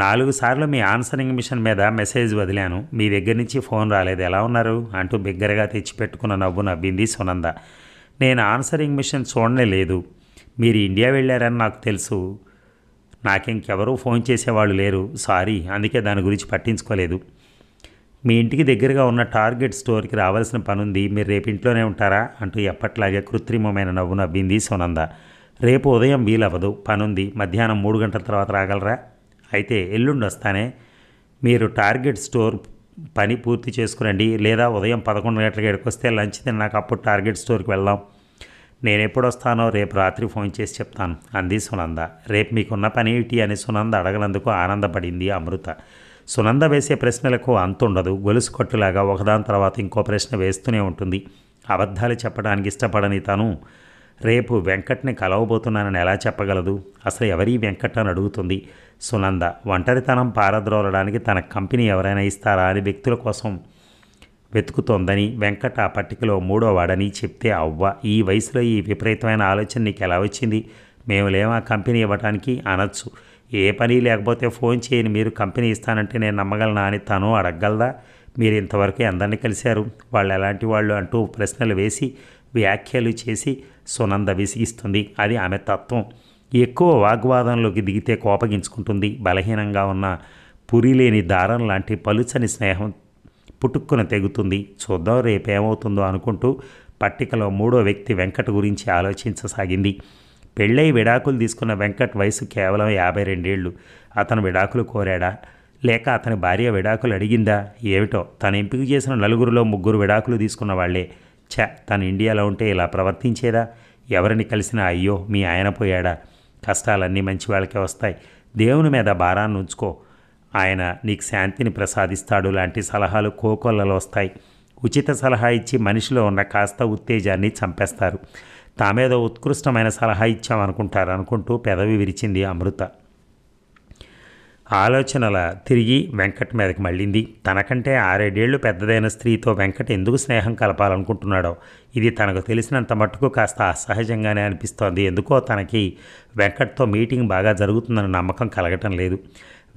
4 సార్లు మీ ఆన్సరింగ్ మిషన్ మీద మెసేజ్ వదిలాను, మీ దగ్గర నుంచి ఫోన్ రాలేదు, ఎలా ఉన్నారు అంటూ బిగ్గరగా తెచ్చిపెట్టుకున్న నవ్వు నవ్వింది సునంద. నేను ఆన్సరింగ్ మిషన్ చూడనే లేదు. మీరు ఇండియా వెళ్ళారని నాకు తెలుసు. నాకింకెవరూ ఫోన్ చేసేవాళ్ళు లేరు, సారీ, అందుకే దాని గురించి పట్టించుకోలేదు. మీ ఇంటికి దగ్గరగా ఉన్న టార్గెట్ స్టోర్కి రావాల్సిన పనుంది, మీరు రేపు ఇంట్లోనే ఉంటారా అంటూ ఎప్పట్లాగే కృత్రిమమైన నవ్వు నవ్వింది సునంద. రేపు ఉదయం వీలవ్వదు, పనుంది, మధ్యాహ్నం 3 గంటల తర్వాత రాగలరా? అయితే ఎల్లుండి వస్తానే. మీరు టార్గెట్ స్టోర్ పని పూర్తి చేసుకురండి, లేదా ఉదయం 11 గంటలకు ఇక్కడికి వస్తే లంచ్ తిన్నాక అప్పుడు టార్గెట్ స్టోర్కి వెళ్దాం. నేను ఎప్పుడు వస్తానో రేపు రాత్రి ఫోన్ చేసి చెప్తాను అంది సునంద. రేపు మీకున్న పని ఏమిటి అని సునంద అడగనందుకు ఆనందపడింది అమృత. సునంద వేసే ప్రశ్నలకు అంతుండదు. గొలుసు కొట్టులాగా ఒకదాని తర్వాత ఇంకో ప్రశ్న వేస్తూనే ఉంటుంది. అబద్ధాలు చెప్పడానికి ఇష్టపడని తను రేపు వెంకట్ని కలవబోతున్నానని ఎలా చెప్పగలదు? అసలు ఎవరీ వెంకట్ అని అడుగుతుంది సునంద. ఒంటరితనం పారద్రోలడానికి తన కంపెనీ ఎవరైనా ఇస్తారా అని వ్యక్తుల కోసం వెతుకుతోందని, వెంకట్ ఆ పట్టికలో 3వ వాడని చెప్తే అవ్వ, ఈ వయసులో ఈ విపరీతమైన ఆలోచన నీకు ఎలా వచ్చింది? మేము లేమా కంపెనీ ఇవ్వటానికి అనొచ్చు. ఏ పని లేకపోతే ఫోన్ చేయని మీరు కంపెనీ ఇస్తానంటే నేను నమ్మగలనా అని తను అడగగలదా? మీరు ఇంతవరకు ఎందరిని కలిశారు, వాళ్ళు ఎలాంటి వాళ్ళు అంటూ ప్రశ్నలు వేసి వ్యాఖ్యలు చేసి సునంద విసిగిస్తుంది. అది ఆమె తత్వం. ఎక్కువ వాగ్వాదంలోకి దిగితే కోపగించుకుంటుంది. బలహీనంగా ఉన్న పురిలేని దారం లాంటి పలుచని స్నేహం పుట్టుక్కున తెగుతుంది. చూద్దాం రేపేమవుతుందో అనుకుంటూ పట్టికలో 3వ వ్యక్తి వెంకట్ గురించి ఆలోచించసాగింది. పెళ్ళై విడాకులు తీసుకున్న వెంకట్ వయసు కేవలం 52 ఏళ్ళు. అతను విడాకులు కోరాడా, లేక అతని భార్య విడాకులు అడిగిందా? ఏమిటో, తను ఎంపిక చేసిన 4గురిలో 3 విడాకులు తీసుకున్న వాళ్లే. తను ఇండియాలో ఉంటే ఇలా ప్రవర్తించేదా? ఎవరిని కలిసినా అయ్యో మీ ఆయన పోయాడా, కష్టాలన్నీ మంచి వాళ్ళకే వస్తాయి, దేవుని మీద భారాన్ని ఉంచుకో, ఆయన నీకు శాంతిని ప్రసాదిస్తాడు లాంటి సలహాలు కోకొల్లలో వస్తాయి. ఉచిత సలహా ఇచ్చి మనిషిలో ఉన్న కాస్త ఉత్తేజాన్ని చంపేస్తారు. తామేదో ఉత్కృష్టమైన సలహా ఇచ్చామనుకుంటారు అనుకుంటూ పెదవి విరిచింది అమృత. ఆలోచనల తిరిగి వెంకట్ మీదకి మళ్ళింది. తనకంటే 6-7 ఏళ్ళు పెద్దదైన స్త్రీతో వెంకట్ ఎందుకు స్నేహం కలపాలనుకుంటున్నాడో ఇది తనకు తెలిసినంత మట్టుకు కాస్త అసహజంగానే అనిపిస్తోంది. ఎందుకో తనకి వెంకట్తో మీటింగ్ బాగా జరుగుతుందన్న నమ్మకం కలగటం లేదు.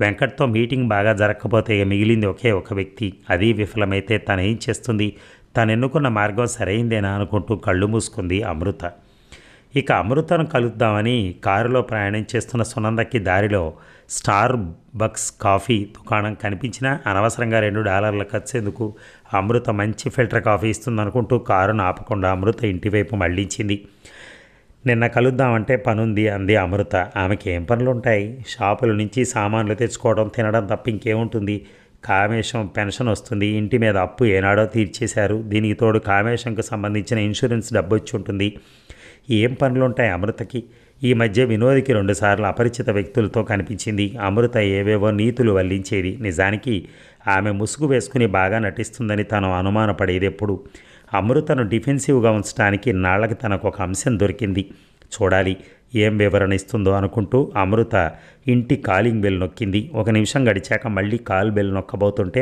వెంకట్తో మీటింగ్ బాగా జరగకపోతే మిగిలింది ఒకే ఒక వ్యక్తి. అది విఫలమైతే తనేం చేస్తుంది? తను ఎన్నుకున్న మార్గం సరైందేనా అనుకుంటూ కళ్ళు మూసుకుంది అమృత. ఇక అమృతను కలుద్దామని కారులో ప్రయాణం చేస్తున్న సునందకి దారిలో స్టార్ బక్స్ కాఫీ దుకాణం కనిపించినా అనవసరంగా $2 ఖర్చు ఎందుకు, అమృత మంచి ఫిల్టర్ కాఫీ ఇస్తుందనుకుంటూ కారును ఆపకుండా అమృత ఇంటివైపు మళ్లించింది. నిన్న కలుద్దామంటే పనుంది అంది అమృత. ఆమెకి ఏం పనులుంటాయి? షాపుల నుంచి సామాన్లు తెచ్చుకోవడం, తినడం తప్ప ఇంకేముంటుంది? కామేశం పెన్షన్ వస్తుంది, ఇంటి మీద అప్పు ఏనాడో తీర్చేశారు, దీనికి తోడు కామేశంకు సంబంధించిన ఇన్సూరెన్స్ డబ్బు వచ్చి ఉంటుంది. ఏం పనులుంటాయి అమృతకి? ఈ మధ్య వినోద్కి 2 సార్లు అపరిచిత వ్యక్తులతో కనిపించింది. అమృత ఏవేవో నీతులు వల్లించేది. నిజానికి ఆమె ముసుగు వేసుకుని బాగా నటిస్తుందని తను అనుమానపడేది ఎప్పుడు. అమృతను డిఫెన్సివ్గా ఉంచడానికి ఇన్నాళ్లకి తనకు ఒక అంశం దొరికింది. చూడాలి ఏం వివరణ ఇస్తుందో అనుకుంటూ అమృత ఇంటి కాలింగ్ బెల్ నొక్కింది. 1 నిమిషం గడిచాక మళ్ళీ కాల్ బెల్ నొక్కబోతుంటే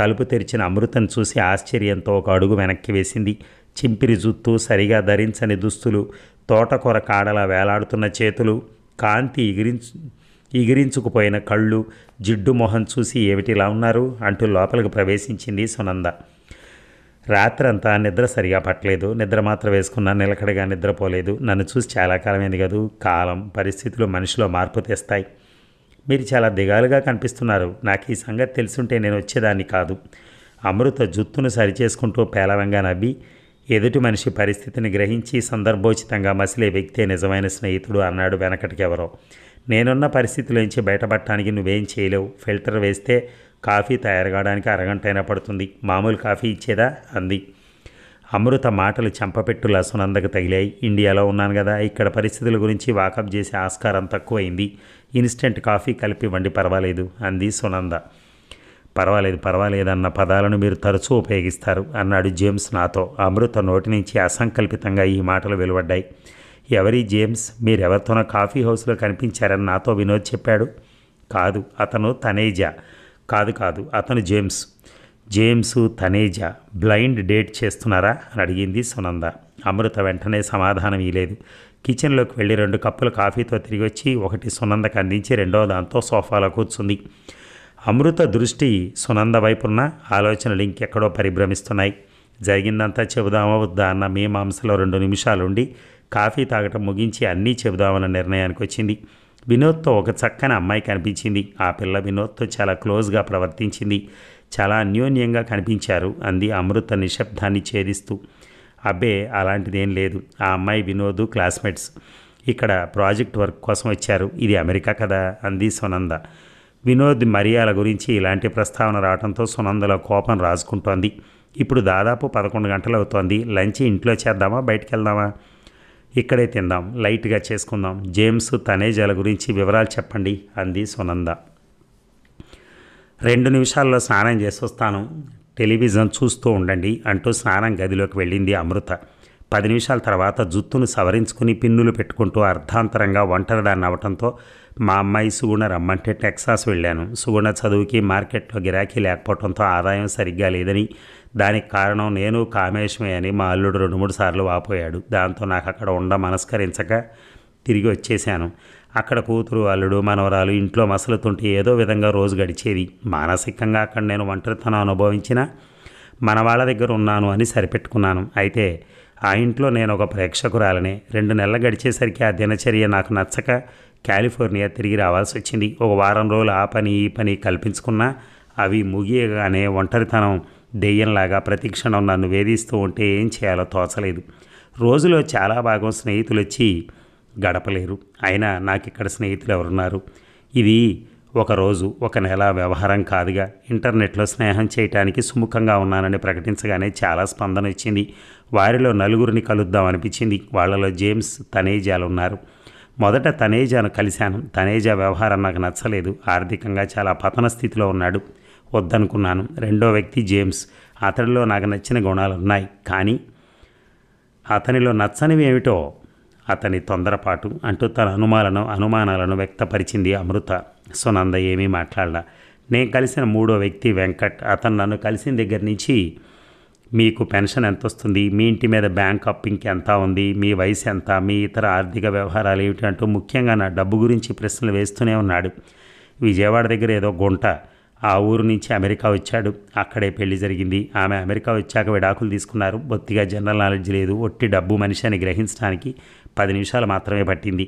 తలుపు తెరిచిన అమృతను చూసి ఆశ్చర్యంతో ఒక అడుగు వెనక్కి వేసింది. చింపిరి జుత్తు, సరిగా ధరించని దుస్తులు, తోటకూర కాడలా వేలాడుతున్న చేతులు, కాంతి ఎగిరించుకుపోయిన కళ్ళు, జిడ్డు మొహం చూసి ఏమిటిలా ఉన్నారు అంటూ లోపలికి ప్రవేశించింది సునంద. రాత్రంతా నిద్ర సరిగా పట్టలేదు. నిద్ర మాత్రం వేసుకున్నా, నిలకడగా నిద్రపోలేదు. నన్ను చూసి చాలా కాలమైంది కదూ. కాలం, పరిస్థితులు మనిషిలో మార్పు తెస్తాయి. మీరు చాలా దిగాలుగా కనిపిస్తున్నారు. నాకు ఈ సంగతి తెలుసుంటే నేను వచ్చేదాన్ని కాదు. అమృత జుత్తును సరిచేసుకుంటూ పేలవంగా నవ్వి, ఎదుటి మనిషి పరిస్థితిని గ్రహించి సందర్భోచితంగా మసిలే వ్యక్తే నిజమైన స్నేహితుడు అన్నాడు వెనకటికెవరో. నేనున్న పరిస్థితిలోంచి బయటపడటానికి నువ్వేం చేయలేవు. ఫిల్టర్ వేస్తే కాఫీ తయారు కావడానికి అరగంటైనా పడుతుంది. మామూలు కాఫీ ఇచ్చేదా అంది. అమృత మాటలు చెంపపెట్టులా సునందకు తగిలాయి. ఇండియాలో ఉన్నాను కదా, ఇక్కడ పరిస్థితుల గురించి వాకప్ చేసే ఆస్కారం తక్కువైంది. ఇన్స్టెంట్ కాఫీ కలిపి ఇవ్వండి, పర్వాలేదు అంది సునంద. పర్వాలేదన్న పదాలను మీరు తరచూ ఉపయోగిస్తారు అన్నాడు జేమ్స్ నాతో. అమృత నోటి నుంచి అసంకల్పితంగా ఈ మాటలు వెలువడ్డాయి. ఎవరి జేమ్స్? మీరెవరితోనో కాఫీ హౌస్లో కనిపించారని నాతో వినోద్ చెప్పాడు. కాదు, అతను తనేజా. కాదు, అతను జేమ్స్ తనేజా బ్లైండ్ డేట్ చేస్తున్నారా అని అడిగింది సునంద. అమృత వెంటనే సమాధానం ఇవ్వలేదు. కిచెన్లోకి వెళ్ళి 2 కప్పుల కాఫీతో తిరిగి వచ్చి ఒకటి సునందకు అందించి రెండో దాంతో సోఫాలో కూర్చుంది. అమృత దృష్టి సునంద వైపున్న ఆలోచనలు ఇంకెక్కడో పరిభ్రమిస్తున్నాయి. జరిగిందంతా చెబుదామా వద్దా అన్న మీమాంసలో 2 నిమిషాలుండి కాఫీ తాగటం ముగించి అన్నీ చెబుదామన్న నిర్ణయానికి వచ్చింది. వినోద్తో ఒక చక్కని అమ్మాయి కనిపించింది. ఆ పిల్ల వినోద్తో చాలా క్లోజ్గా ప్రవర్తించింది. చాలా అన్యోన్యంగా కనిపించారు అంది అమృత నిశ్శబ్దాన్ని ఛేదిస్తూ. అబ్బే, అలాంటిదేం లేదు. ఆ అమ్మాయి వినోద్ క్లాస్మేట్స్. ఇక్కడ ప్రాజెక్ట్ వర్క్ కోసం వచ్చారు. ఇది అమెరికా కదా అంది సునంద. వినోద్ మరియాల గురించి ఇలాంటి ప్రస్తావన రావడంతో సునందలో కోపం రాజుకుంటోంది. ఇప్పుడు దాదాపు 11 గంటలు అవుతోంది. లంచ్ ఇంట్లో చేద్దామా, బయటికి వెళ్దామా? ఇక్కడే తిందాం, లైట్గా చేసుకుందాం. జేమ్స్ తనేజాల గురించి వివరాలు చెప్పండి అంది సునంద. 2 నిమిషాల్లో స్నానం చేసి వస్తాను, టెలివిజన్ చూస్తూ ఉండండి అంటూ స్నానం గదిలోకి వెళ్ళింది అమృత. 10 నిమిషాల తర్వాత జుత్తును సవరించుకుని పిన్నులు పెట్టుకుంటూ అర్ధాంతరంగా ఒంటరిదాన్ని అవ్వడంతో మా అమ్మాయి సుగుణ రమ్మంటే టెక్సాస్ వెళ్ళాను. సుగుణ చదువుకి మార్కెట్లో గిరాకీ లేకపోవడంతో ఆదాయం సరిగ్గా లేదని, దానికి కారణం నేను కామేశమే అని మా అల్లుడు 2-3 సార్లు వాపోయాడు. దాంతో నాకు అక్కడ మనస్కరించక తిరిగి వచ్చేశాను. అక్కడ కూతురు, అల్లుడు, మనవరాలు ఇంట్లో మసలుతుంటే ఏదో విధంగా రోజు గడిచేది. మానసికంగా అక్కడ నేను ఒంటరితనం అనుభవించిన మన వాళ్ళ దగ్గర ఉన్నాను అని సరిపెట్టుకున్నాను. అయితే ఆ ఇంట్లో నేను ఒక ప్రేక్షకురాలనే. 2 నెలలు గడిచేసరికి ఆ దినచర్య నాకు నచ్చక కాలిఫోర్నియా తిరిగి రావాల్సి వచ్చింది. ఒక వారం రోజులు ఆ పని ఈ పని కల్పించుకున్నా అవి ముగియగానే ఒంటరితనం దెయ్యంలాగా ప్రతిక్షణం నన్ను వేధిస్తూ ఉంటే ఏం చేయాలో తోచలేదు. రోజులో చాలా భాగం స్నేహితులు వచ్చి గడపలేరు. అయినా నాకు ఇక్కడ స్నేహితులు ఎవరున్నారు? ఇది ఒక రోజు, ఒక నెల వ్యవహారం కాదుగా. ఇంటర్నెట్లో స్నేహం చేయటానికి సుముఖంగా ఉన్నానని ప్రకటించగానే చాలా స్పందన వచ్చింది. వారిలో 4 కలుద్దాం అనిపించింది. వాళ్ళలో జేమ్స్, తనేజాలు ఉన్నారు. మొదట తనేజాను కలిశాను. తనేజా వ్యవహారం నాకు నచ్చలేదు. ఆర్థికంగా చాలా పతన స్థితిలో ఉన్నాడు. వద్దనుకున్నాను. రెండో వ్యక్తి జేమ్స్. అతడిలో నాకు నచ్చిన గుణాలు ఉన్నాయి, కానీ అతనిలో నచ్చనివి ఏమిటో అతని తొందరపాటు అంటూ తన అనుమానాలను వ్యక్తపరిచింది అమృత. సునంద ఏమీ మాట్లాడలా. నేను కలిసిన 3వ వ్యక్తి వెంకట్. అతను నన్ను కలిసిన దగ్గర నుంచి మీకు పెన్షన్ ఎంత వస్తుంది, మీ ఇంటి మీద బ్యాంక్ అప్పు ఇంకెంత ఉంది, మీ వయసు ఎంత, మీ ఇతర ఆర్థిక వ్యవహారాలు ఏమిటి అంటూ ముఖ్యంగా నా డబ్బు గురించి ప్రశ్నలు వేస్తూనే ఉన్నాడు. విజయవాడ దగ్గర ఏదో గుంట, ఆ ఊరు నుంచి అమెరికా వచ్చాడు. అక్కడే పెళ్లి జరిగింది. ఆమె అమెరికా వచ్చాక విడాకులు తీసుకున్నారు. బొత్తిగా జనరల్ నాలెడ్జ్ లేదు. ఒట్టి డబ్బు మనిషి అని గ్రహించడానికి 10 నిమిషాలు మాత్రమే పట్టింది.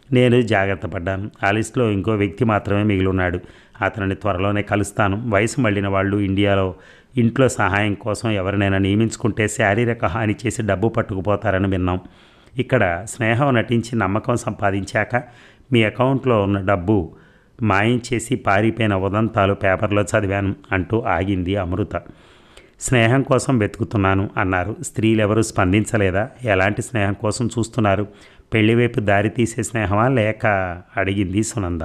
నేను జాగ్రత్త పడ్డాను. ఆ లిస్టులో ఇంకో వ్యక్తి మాత్రమే మిగిలి ఉన్నాడు. అతనిని త్వరలోనే కలుస్తాను. వయసు మళ్ళిన వాళ్ళు ఇంట్లో సహాయం కోసం ఎవరినైనా నియమించుకుంటే శారీరక హాని చేసి డబ్బు పట్టుకుపోతారని విన్నాం. ఇక్కడ స్నేహం నటించి నమ్మకం సంపాదించాక మీ అకౌంట్లో ఉన్న డబ్బు మాయం చేసి పారిపోయిన ఉదంతాలు పేపర్లో చదివాను అంటూ ఆగింది అమృత. స్నేహం కోసం వెతుకుతున్నాను అన్నారు. స్త్రీలెవరూ స్పందించలేదా? ఎలాంటి స్నేహం కోసం చూస్తున్నారు? పెళ్లివైపు దారి తీసే స్నేహమా లేక అడిగింది సునంద.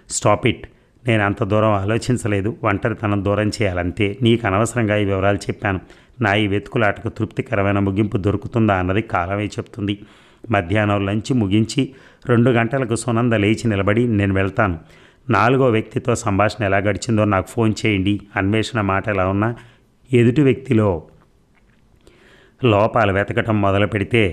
Stop it. నేను అంత దూరం ఆలోచించలేదు. ఒంటరితనం దూరం చేయాలంతే. నీకు అనవసరంగా ఈ వివరాలు చెప్పాను. నా ఈ వెతుకులాటకు తృప్తికరమైన ముగింపు దొరుకుతుందా అన్నది కాలమే చెప్తుంది. మధ్యాహ్నం లంచ్ ముగించి 2 గంటలకు సునంద లేచి నిలబడి నేను వెళ్తాను. 4వ వ్యక్తితో సంభాషణ ఎలా గడిచిందో నాకు ఫోన్ చేయండి. అన్వేషణ మాట ఎలా ఉన్నా ఎదుటి వ్యక్తిలో లోపాలు వెతకటం మొదలు పెడితే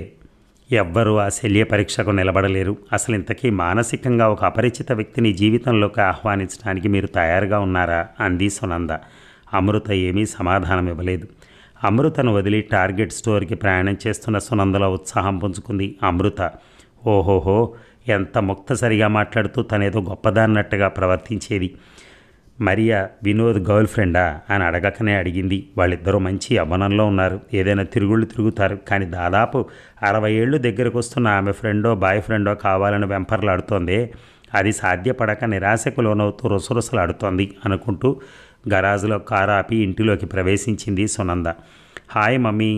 ఎవ్వరూ ఆ శల్య పరీక్షకు నిలబడలేరు. అసలు ఇంతకీ మానసికంగా ఒక అపరిచిత వ్యక్తిని జీవితంలోకి ఆహ్వానించడానికి మీరు తయారుగా ఉన్నారా అంది సునంద. అమృత ఏమీ సమాధానం ఇవ్వలేదు. అమృతను వదిలి టార్గెట్ స్టోర్కి ప్రయాణం చేస్తున్న సునందలో ఉత్సాహం పుంజుకుంది అమృత. ఓహోహో, ఎంత ముక్తసరిగా మాట్లాడుతూ తనేదో గొప్పదాన్నట్టుగా ప్రవర్తించేది. మరియా వినోద్ గర్ల్ ఫ్రెండా అని అడగకనే అడిగింది. వాళ్ళిద్దరూ మంచి యవ్వనంలో ఉన్నారు, ఏదైనా తిరుగుళ్ళు తిరుగుతారు. కానీ దాదాపు 60 ఏళ్ళు దగ్గరకు వస్తున్న ఆమె ఫ్రెండో బాయ్ ఫ్రెండో కావాలని వెంపర్లాడుతోందే, అది సాధ్యపడక నిరాశకు లోనవుతూ రుసరుసలాడుతోంది అనుకుంటూ గరాజులో కారు ఆపి ఇంటిలోకి ప్రవేశించింది Sunanda. Hi mummy.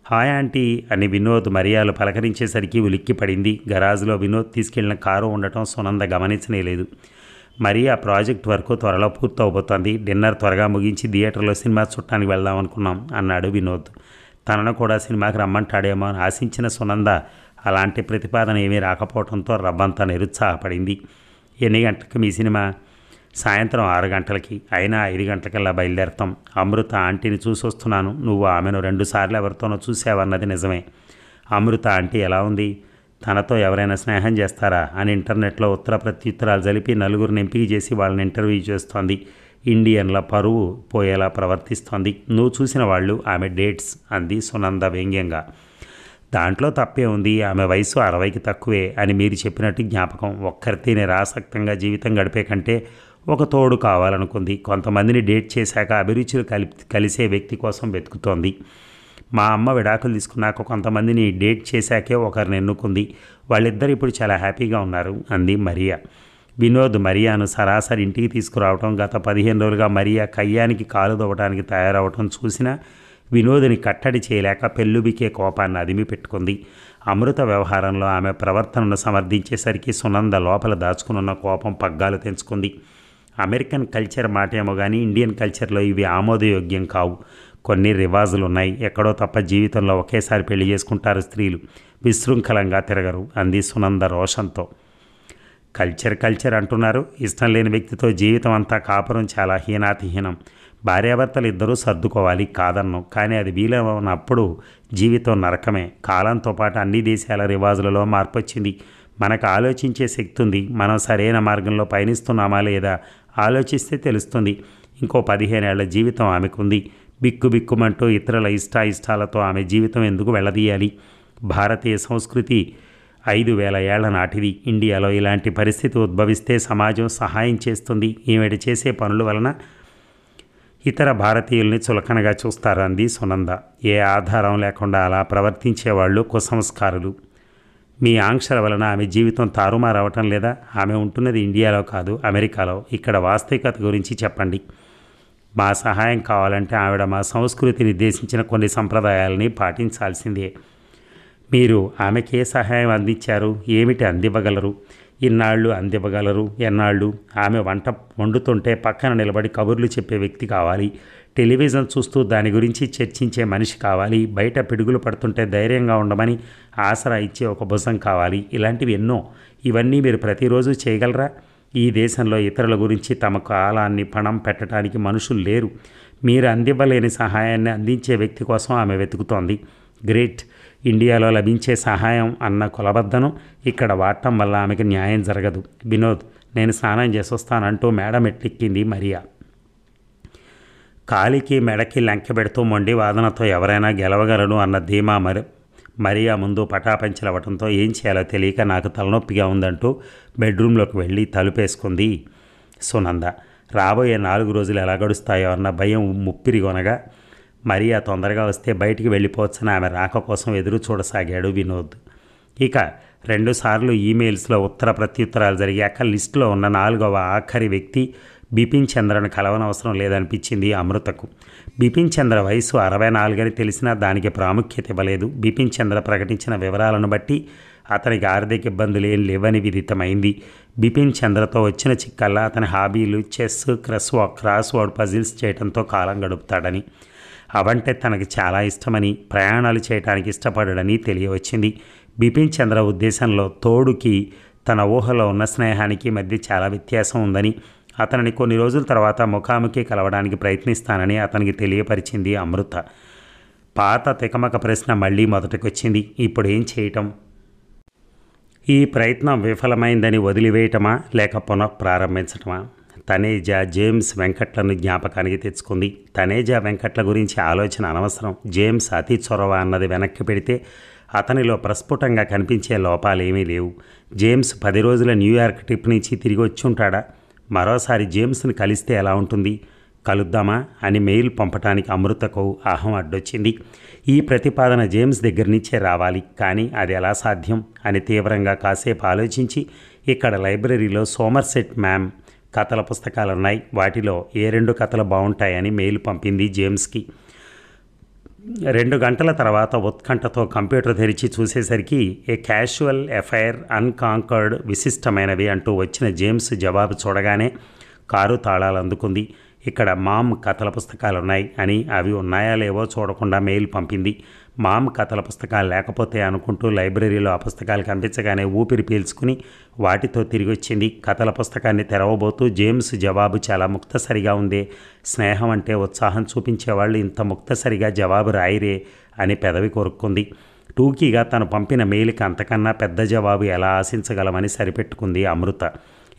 Hi aunty అని వినోద్ మరియాలు పలకరించేసరికి ఉలిక్కి పడింది. గరాజులో వినోద్ తీసుకెళ్లిన కారు ఉండటం సునంద గమనించనేలేదు. మరియా ప్రాజెక్ట్ వర్క్ త్వరలో పూర్తవబోతోంది. డిన్నర్ త్వరగా ముగించి థియేటర్లో సినిమా చూడటానికి వెళ్దాం అనుకున్నాం అన్నాడు వినోద్. తనను కూడా సినిమాకి రమ్మంటాడేమో అని ఆశించిన సునంద అలాంటి ప్రతిపాదన ఏమీ రాకపోవడంతో రవ్వంతా నిరుత్సాహపడింది. ఎన్ని గంటలకు మీ సినిమా? సాయంత్రం 6 గంటలకి. అయినా 5 గంటలకల్లా బయలుదేరతాం. అమృత ఆంటీని చూసి వస్తున్నాను. నువ్వు ఆమెను 2 సార్లు ఎవరితోనో చూసావన్నది నిజమే. అమృత ఆంటీ ఎలా ఉంది? తనతో ఎవరైనా స్నేహం చేస్తారా అని ఇంటర్నెట్లో ఉత్తర ప్రత్యుత్తరాలు జరిపి నలుగురిని ఎంపిక చేసి వాళ్ళని ఇంటర్వ్యూ చేస్తోంది. ఇండియన్ల పరువు పోయేలా ప్రవర్తిస్తోంది. నువ్వు చూసిన వాళ్ళు ఆమె డేట్స్ అంది సునంద వ్యంగ్యంగా. దాంట్లో తప్పే ఉంది. ఆమె వయసు 60కి తక్కువే అని మీరు చెప్పినట్టు జ్ఞాపకం. ఒక్కరితే నిరాసక్తంగా జీవితం గడిపే కంటే ఒక తోడు కావాలనుకుంది. కొంతమందిని డేట్ చేశాక అభిరుచులు కలిసే వ్యక్తి కోసం వెతుకుతోంది. మా అమ్మ విడాకులు తీసుకున్నాక కొంతమందిని డేట్ చేశాకే ఒకరిని ఎన్నుకుంది. వాళ్ళిద్దరు ఇప్పుడు చాలా హ్యాపీగా ఉన్నారు అంది మరియా. వినోద్ మరియాను సరాసరి ఇంటికి తీసుకురావటం, గత 15 రోజులుగా మరియా కయ్యానికి కాలు దవ్వడానికి తయారవటం చూసిన వినోద్ని కట్టడి చేయలేక పెళ్ళుబికే కోపాన్ని అదిమి పెట్టుకుంది. అమృత వ్యవహారంలో ఆమె ప్రవర్తనను సమర్థించేసరికి సునంద లోపల దాచుకున్న కోపం పగ్గాలు తెంచుకుంది. అమెరికన్ కల్చర్ మాటేమో కానీ ఇండియన్ కల్చర్లో ఇవి ఆమోదయోగ్యం కావు. కొన్ని రివాజులు ఉన్నాయి. ఎక్కడో తప్ప జీవితంలో ఒకేసారి పెళ్లి చేసుకుంటారు స్త్రీలు. విశృంఖలంగా తిరగరు అంది సునంద రోషంతో. కల్చర్ అంటున్నారు. ఇష్టం లేని వ్యక్తితో జీవితం అంతా కాపురం చాలా హీనాతిహీనం. భార్యాభర్తలు ఇద్దరూ సర్దుకోవాలి, కాదన్ను. కానీ అది వీలైనప్పుడు జీవితం నరకమే. కాలంతో పాటు అన్ని దేశాల రివాజులలో మార్పు వచ్చింది. మనకు ఆలోచించే శక్తి ఉంది. మనం సరైన మార్గంలో పయనిస్తున్నామా లేదా ఆలోచిస్తే తెలుస్తుంది. ఇంకో 15 ఏళ్ల జీవితం ఆమెకుంది. బిక్కుబిక్కుమంటూ ఇతరుల ఇష్టాయిష్టాలతో ఆమె జీవితం ఎందుకు వెళ్ళదీయాలి? భారతీయ సంస్కృతి 5000 ఏళ్ల నాటిది. ఇండియాలో ఇలాంటి పరిస్థితి ఉద్భవిస్తే సమాజం సహాయం చేస్తుంది. ఈమెడి చేసే పనుల వలన ఇతర భారతీయుల్ని చులకనగా చూస్తారు అంది సునంద. ఏ ఆధారం లేకుండా అలా ప్రవర్తించేవాళ్ళు కుసంస్కారులు. మీ ఆంక్షల వలన ఆమె జీవితం తారుమారవటం లేదా? ఆమె ఉంటున్నది ఇండియాలో కాదు, అమెరికాలో. ఇక్కడ వాస్తవికత గురించి చెప్పండి. మా సహాయం కావాలంటే ఆవిడ మా సంస్కృతి నిర్దేశించిన కొన్ని సంప్రదాయాలని పాటించాల్సిందే. మీరు ఆమెకి ఏ సహాయం అందించారు? ఏమిటి అందివ్వగలరు? ఇన్నాళ్ళు అందివ్వగలరు? ఎన్నాళ్ళు? ఆమె వంట వండుతుంటే పక్కన నిలబడి కబుర్లు చెప్పే వ్యక్తి కావాలి. టెలివిజన్ చూస్తూ దాని గురించి చర్చించే మనిషి కావాలి. బయట పిడుగులు పడుతుంటే ధైర్యంగా ఉండమని ఆసరా ఇచ్చే ఒక భుజం కావాలి. ఇలాంటివి ఎన్నో. ఇవన్నీ మీరు ప్రతిరోజు చేయగలరా? ఈ దేశంలో ఇతరుల గురించి తమ కాలాన్ని పణం పెట్టడానికి మనుషులు లేరు. మీరు అందివ్వలేని సహాయాన్ని అందించే వ్యక్తి కోసం ఆమె వెతుకుతోంది. గ్రేట్. ఇండియాలో లభించే సహాయం అన్న కొలబద్దను ఇక్కడ వాడటం వల్ల ఆమెకు న్యాయం జరగదు. వినోద్, నేను స్నానం చేసొస్తానంటూ మేడ మెట్లెక్కింది మరియా. కాలికి మెడకి లెంకెబెడుతూ మొండి వాదనతో ఎవరైనా గెలవగలడు అన్న ధీమా మరియా ముందు పటాపంచలవటంతో ఏం చేయాలో తెలియక నాకు తలనొప్పిగా ఉందంటూ బెడ్రూమ్లోకి వెళ్ళి తలుపేసుకుంది సునంద. రాబోయే 4 రోజులు ఎలా గడుస్తాయో అన్న భయం ముప్పిరిగొనగా మరియా తొందరగా వస్తే బయటికి వెళ్ళిపోవచ్చని ఆమె రాక కోసం ఎదురు చూడసాగాడు వినోద్. ఇక 2 సార్లు ఈమెయిల్స్లో ఉత్తర ప్రత్యుత్తరాలు జరిగాక లిస్టులో ఉన్న 4వ ఆఖరి వ్యక్తి బిపిన్ చంద్రను కలవనవసరం లేదనిపించింది అమృతకు. బిపిన్ చంద్ర వయసు 64 అని తెలిసినా దానికి ప్రాముఖ్యత ఇవ్వలేదు. బిపిన్ చంద్ర ప్రకటించిన వివరాలను బట్టి అతనికి ఆర్థిక ఇబ్బందులు ఏం లేవని విదితమైంది. బిపిన్ చంద్రతో వచ్చిన చిక్కల్లా అతని హాబీలు చెస్, క్రాస్వర్డ్ పజిల్స్ చేయడంతో కాలం గడుపుతాడని, అవంటే తనకి చాలా ఇష్టమని, ప్రయాణాలు చేయడానికి ఇష్టపడడని తెలియవచ్చింది. బిపిన్ చంద్ర ఉద్దేశంలో తోడుకి తన ఊహలో ఉన్న స్నేహానికి మధ్య చాలా వ్యత్యాసం ఉందని, అతనిని కొన్ని రోజుల తర్వాత ముఖాముఖి కలవడానికి ప్రయత్నిస్తానని అతనికి తెలియపరిచింది అమృత. పాత తికమక ప్రశ్న మళ్ళీ మొదటికొచ్చింది. ఇప్పుడు ఏం చేయటం? ఈ ప్రయత్నం విఫలమైందని వదిలివేయటమా లేక పునఃప్రారంభించటమా? తనేజా జేమ్స్ వెంకట్లను జ్ఞాపకానికి తెచ్చుకుంది. తనేజా వెంకట్ల గురించి ఆలోచన అనవసరం. జేమ్స్ అతి చొరవ అన్నది వెనక్కి పెడితే అతనిలో ప్రస్ఫుటంగా కనిపించే లోపాలేమీ లేవు. జేమ్స్ 10 రోజుల న్యూయార్క్ ట్రిప్ నుంచి తిరిగి వచ్చి ఉంటాడా? మరోసారి జేమ్స్ని కలిస్తే ఎలా ఉంటుంది? కలుద్దామా అని మెయిల్ పంపటానికి అమృతకు అహం అడ్డొచ్చింది. ఈ ప్రతిపాదన జేమ్స్ దగ్గర నుంచే రావాలి, కానీ అది ఎలా సాధ్యం అని తీవ్రంగా కాసేపు ఆలోచించి, ఇక్కడ లైబ్రరీలో సోమర్సెట్ మ్యామ్ కథల పుస్తకాలున్నాయి, వాటిలో ఏ 2 కథలు బాగుంటాయని మెయిల్ పంపింది జేమ్స్కి. 2 గంటల తర్వాత ఉత్కంఠతో కంప్యూటర్ తెరిచి చూసేసరికి ఏ క్యాషువల్ ఎఫైర్ అన్కాంకర్డ్ విశిష్టమైనవి అంటూ వచ్చిన జేమ్స్ జవాబు చూడగానే కారు తాళాలు అందుకుంది. ఇక్కడ మామ్ కథల పుస్తకాలున్నాయి అని, అవి ఉన్నాయా లేవో చూడకుండా మెయిల్ పంపింది. మామ్ కథల పుస్తకాలు లేకపోతే అనుకుంటూ లైబ్రరీలో ఆ పుస్తకాలు కనిపించగానే ఊపిరి పీల్చుకుని వాటితో తిరిగి వచ్చింది. కథల పుస్తకాన్ని తెరవబోతూ జేమ్స్ జవాబు చాలా ముక్తసరిగా ఉంది. స్నేహం అంటే ఉత్సాహం చూపించేవాళ్ళు ఇంత ముక్తసరిగా జవాబు రాయిరే అని పెదవి కొరుక్కుంది. టూకీగా తను పంపిన మెయిల్కి అంతకన్నా పెద్ద జవాబు ఎలా ఆశించగలమని సరిపెట్టుకుంది అమృత.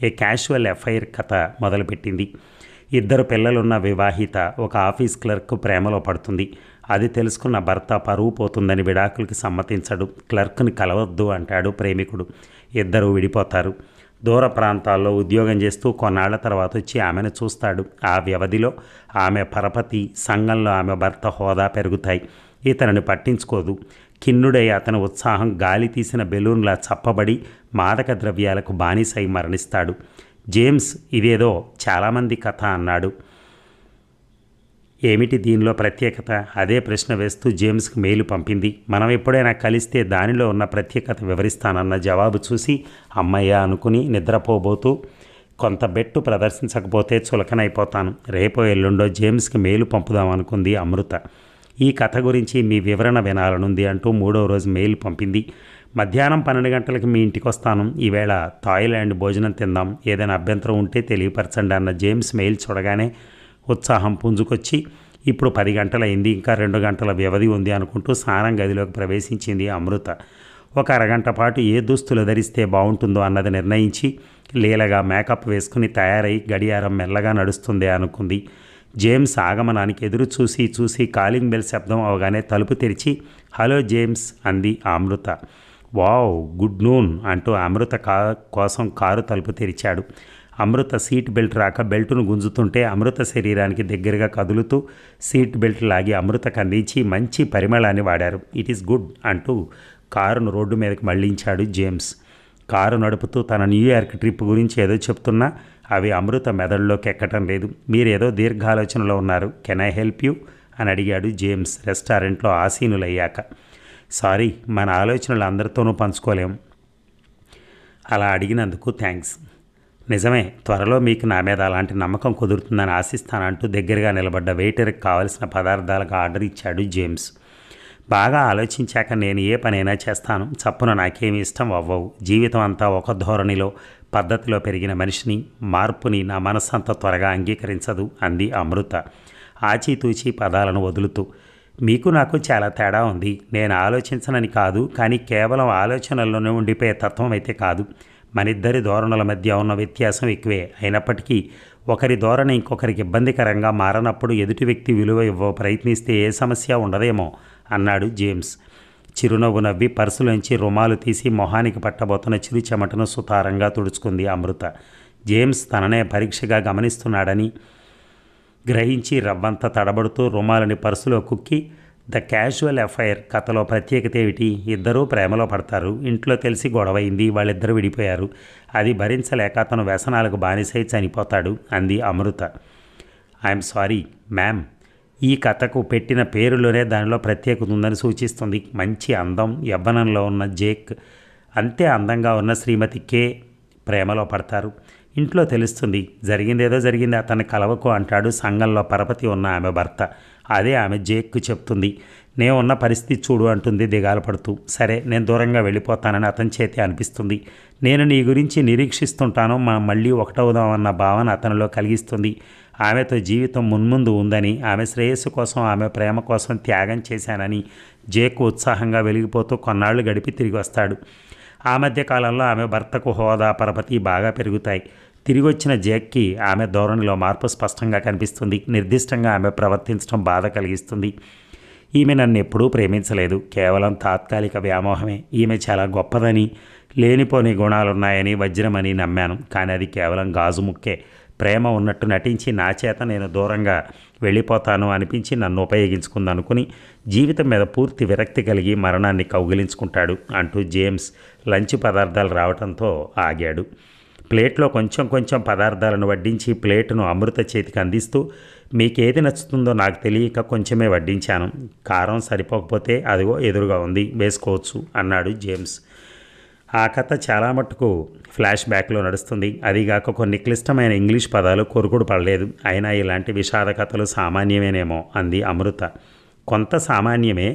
ఏ క్యాషువల్ ఎఫైర్ కథ మొదలుపెట్టింది. 2 పిల్లలున్న వివాహిత ఒక ఆఫీస్ క్లర్క్ ప్రేమలో పడుతుంది. అది తెలుసుకున్న భర్త పరువు పోతుందని విడాకులకి సమ్మతించడు. క్లర్క్ని కలవద్దు అంటాడు ప్రేమికుడు. 2 విడిపోతారు. దూర ప్రాంతాల్లో ఉద్యోగం చేస్తూ కొన్నాళ్ల తర్వాత వచ్చి ఆమెను చూస్తాడు. ఆ వ్యవధిలో ఆమె పరపతి, సంఘంలో ఆమె భర్త హోదా పెరుగుతాయి. ఇతనిని పట్టించుకోదు. ఖిన్నుడై అతని ఉత్సాహం గాలి తీసిన బెలూన్లా చప్పబడి మాదక ద్రవ్యాలకు బానిసై మరణిస్తాడు. జేమ్స్ ఇదేదో చాలామంది కథ అన్నాడు. ఏమిటి దీనిలో ప్రత్యేకత? అదే ప్రశ్న వేస్తూ జేమ్స్కి మెయిల్ పంపింది. మనం ఎప్పుడైనా కలిస్తే దానిలో ఉన్న ప్రత్యేకత వివరిస్తానన్న జవాబు చూసి అమ్మయ్య అనుకుని నిద్రపోబోతూ, కొంత బెట్టు ప్రదర్శించకపోతే చులకనైపోతాను, రేపో ఎల్లుండో జేమ్స్కి మెయిల్ పంపుదామనుకుంది అమృత. ఈ కథ గురించి మీ వివరణ వినాలనుంది అంటూ 3వ రోజు మెయిల్ పంపింది. మధ్యాహ్నం 12 గంటలకు మీ ఇంటికి వస్తాను, ఈవేళ థాయిలాండ్ భోజనం తిందాం, ఏదైనా అభ్యంతరం ఉంటే తెలియపరచండి అన్న జేమ్స్ మెయిల్ చూడగానే ఉత్సాహం పుంజుకొచ్చి, ఇప్పుడు 10 గంటలైంది, ఇంకా 2 గంటల వ్యవధి ఉంది అనుకుంటూ స్నానం గదిలోకి ప్రవేశించింది అమృత. ఒక అరగంట పాటు ఏ దుస్తులు ధరిస్తే బాగుంటుందో అన్నది నిర్ణయించి లీలగా మేకప్ వేసుకుని తయారై గడియారం మెల్లగా నడుస్తుంది అనుకుంది. జేమ్స్ ఆగమనానికి ఎదురు చూసి కాలింగ్ బెల్ శబ్దం అవగానే తలుపు తెరిచి హలో జేమ్స్ అంది అమృత. వావ్, గుడ్ నూన్ అంటూ అమృత కోసం కారు తలుపు తెరిచాడు. అమృత సీట్ బెల్ట్ రాక బెల్టును గుంజుతుంటే అమృత శరీరానికి దగ్గరగా కదులుతూ సీట్ బెల్ట్ లాగి అమృతకు అందించి మంచి పరిమళాన్ని వాడారు. ఇట్ ఈస్ గుడ్ అంటూ కారును రోడ్డు మీదకి మళ్లించాడు జేమ్స్. కారు నడుపుతూ తన న్యూయార్క్ ట్రిప్ గురించి ఏదో చెప్తున్నా అవి అమృత మెదడులోకి ఎక్కటం లేదు. మీరేదో దీర్ఘాలోచనలో ఉన్నారు, కెన్ ఐ హెల్ప్ యూ అని అడిగాడు జేమ్స్ రెస్టారెంట్లో ఆసీనులయ్యాక. సారీ, మన ఆలోచనలు అందరితోనూ పంచుకోలేం. అలా అడిగినందుకు థ్యాంక్స్. నిజమే, త్వరలో మీకు నా మీద అలాంటి నమ్మకం కుదురుతుందని ఆశిస్తానంటూ దగ్గరగా నిలబడ్డ వెయిటర్కి కావలసిన పదార్థాలకు ఆర్డర్ ఇచ్చాడు జేమ్స్. బాగా ఆలోచించాక నేను ఏ పనైనా చేస్తాను, చప్పున నాకేమీ ఇష్టం అవ్వవు. జీవితం అంతా ఒక ధోరణిలో పద్ధతిలో పెరిగిన మనిషిని, మార్పుని నా మనస్సు అంత త్వరగా అంగీకరించదు అంది అమృత ఆచితూచి పదాలను వదులుతూ. మీకు నాకు చాలా తేడా ఉంది. నేను ఆలోచించనని కాదు, కానీ కేవలం ఆలోచనల్లోనే ఉండిపోయే తత్వం అయితే కాదు. మనిద్దరి ధోరణుల మధ్య ఉన్న వ్యత్యాసం ఎక్కువే. అయినప్పటికీ ఒకరి ధోరణి ఇంకొకరికి ఇబ్బందికరంగా మారనప్పుడు ఎదుటి వ్యక్తి విలువ ఇవ్వ ప్రయత్నిస్తే ఏ సమస్య ఉండదేమో అన్నాడు జేమ్స్. చిరునవ్వు నవ్వి పర్సులోంచి రుమాలు తీసి మొహానికి పట్టబోతున్న చిరు చెమటను సుతారంగా తుడుచుకుంది అమృత. జేమ్స్ తననే పరీక్షగా గమనిస్తున్నాడని గ్రహించి రవ్వంత తడబడుతూ రుమాలని పర్సులో కుక్కి, ద క్యాజువల్ అఫైర్ కథలో ప్రత్యేకత ఏమిటి? ఇద్దరూ ప్రేమలో పడతారు, ఇంట్లో తెలిసి గొడవైంది, వాళ్ళిద్దరూ విడిపోయారు, అది భరించలేక అతను వ్యసనాలకు బానిసై చనిపోతాడు అంది అమృత. ఐఎమ్ సారీ మ్యామ్, ఈ కథకు పెట్టిన పేరులోనే దానిలో ప్రత్యేకత ఉందని సూచిస్తుంది. మంచి అందం, యవ్వనంలో ఉన్న జేక్ అంతే అందంగా ఉన్న శ్రీమతి కే ప్రేమలో పడతారు. ఇంట్లో తెలుస్తుంది, జరిగిందేదో జరిగింది, అతన్ని కలవకు అంటాడు సంఘంలో పరపతి ఉన్న ఆమె భర్త. అదే ఆమె జేక్కు చెప్తుంది. నేను ఉన్న పరిస్థితి చూడు అంటుంది దిగాలు పడుతూ. సరే, నేను దూరంగా వెళ్ళిపోతానని అతని చేతి అనిపిస్తుంది. నేను నీ గురించి నిరీక్షిస్తుంటాను, మళ్ళీ ఒకటవుదామన్న భావన అతనిలో కలిగిస్తుంది. ఆమెతో జీవితం మున్ముందు ఉందని, ఆమె శ్రేయస్సు కోసం, ఆమె ప్రేమ కోసం త్యాగం చేశానని జేక్ ఉత్సాహంగా వెలిగిపోతూ కొన్నాళ్లు గడిపి తిరిగి వస్తాడు. ఆ మధ్యకాలంలో ఆమె భర్తకు హోదా, పరపతి బాగా పెరుగుతాయి. తిరిగొచ్చిన జేక్కి ఆమె ధోరణిలో మార్పు స్పష్టంగా కనిపిస్తుంది. నిర్దిష్టంగా ఆమె ప్రవర్తించడం బాధ కలిగిస్తుంది. ఈమె నన్ను ఎప్పుడూ ప్రేమించలేదు, కేవలం తాత్కాలిక వ్యామోహమే. ఈమె చాలా గొప్పదని, లేనిపోని గుణాలున్నాయని వజ్రమని నమ్మాను. కానీ అది కేవలం గాజు ముక్కే. ప్రేమ ఉన్నట్టు నటించి నా చేత నేను దూరంగా వెళ్ళిపోతాను అనిపించి నన్ను ఉపయోగించుకుందనుకుని జీవితం మీద పూర్తి విరక్తి కలిగి మరణాన్ని కౌగిలించుకుంటాడు అంటూ జేమ్స్ లంచ్ పదార్థాలు రావడంతో ఆగాడు. ప్లేట్లో కొంచెం కొంచెం పదార్థాలను వడ్డించి ప్లేటును అమృత చేతికి అందిస్తూ, మీకేది నచ్చుతుందో నాకు తెలియక కొంచెమే వడ్డించాను. కారం సరిపోకపోతే అదిగో ఎదురుగా ఉంది, వేసుకోవచ్చు అన్నాడు జేమ్స్. ఆ కథ చాలా మట్టుకు ఫ్లాష్ బ్యాక్లో నడుస్తుంది. అదిగాక కొన్ని క్లిష్టమైన ఇంగ్లీష్ పదాలు కొరుకుడు పడలేదు. అయినా ఇలాంటి విషాద కథలు సామాన్యమేనేమో అంది అమృత. కొంత సామాన్యమే,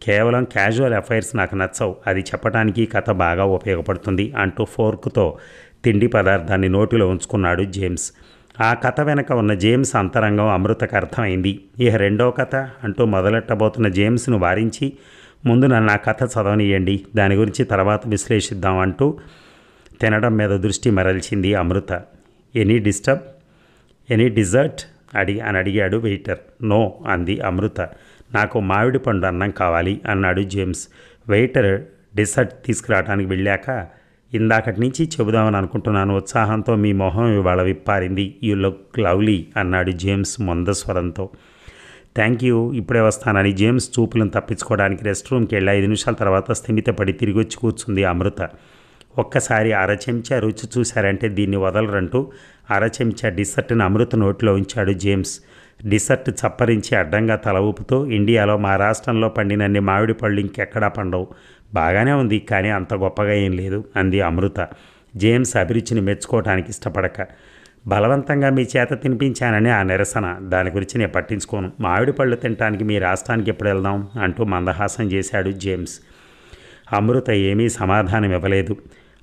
కేవలం క్యాజువల్ అఫైర్స్ నాకు నచ్చవు. అది చెప్పడానికి కథ బాగా ఉపయోగపడుతుంది అంటూ ఫోర్క్తో తిండి పదార్థాన్ని నోటిలో ఉంచుకున్నాడు జేమ్స్. ఆ కథ వెనక ఉన్న జేమ్స్ అంతరంగం అమృతకు అర్థమైంది. ఇక రెండో కథ అంటూ మొదలెట్టబోతున్న జేమ్స్ను వారించి, ముందు నన్ను ఆ కథ చదవనియండి, దాని గురించి తర్వాత విశ్లేషిద్దాం అంటూ తినడం మీద దృష్టి మరల్చింది అమృత. ఎనీ డిజర్ట్ అని అడిగాడు వెయిటర్. నో అంది అమృత. నాకు మామిడి పండు అన్నం కావాలి అన్నాడు జేమ్స్. వెయిటర్ డిజర్ట్ తీసుకురావడానికి వెళ్ళాక, ఇందాకటి నుంచి చెబుదామని అనుకుంటున్నాను, ఉత్సాహంతో మీ మొహం ఇవాళ విప్పారింది, యూ లుక్ లవ్లీ అన్నాడు జేమ్స్ మందస్వరంతో. థ్యాంక్ యూ, ఇప్పుడే వస్తానని జేమ్స్ చూపులను తప్పించుకోవడానికి రెస్ట్ రూమ్కి వెళ్ళి 5 నిమిషాల తర్వాత స్థిమితపడి తిరిగి వచ్చి కూర్చుంది అమృత. ఒక్కసారి చెంచా రుచి చూశారంటే దీన్ని వదలరంటూ చెంచా డిసర్ట్ని అమృత నోట్లో ఉంచాడు జేమ్స్. డిసర్ట్ చప్పరించి అడ్డంగా తల ఊపుతూ, ఇండియాలో మా రాష్ట్రంలో పండినన్ని మామిడి పళ్ళు ఇంకెక్కడా పండవు, బాగానే ఉంది కానీ అంత గొప్పగా ఏం లేదు అంది అమృత. జేమ్స్ అభిరుచిని మెచ్చుకోవటానికి ఇష్టపడక, బలవంతంగా మీ చేత తినిపించానని ఆ నిరసన, దాని గురించి నేను పట్టించుకోను, మామిడి పళ్ళు తినటానికి మీ రాష్ట్రానికి ఎప్పుడు వెళ్దాం అంటూ మందహాసం చేశాడు జేమ్స్. అమృత ఏమీ సమాధానం ఇవ్వలేదు.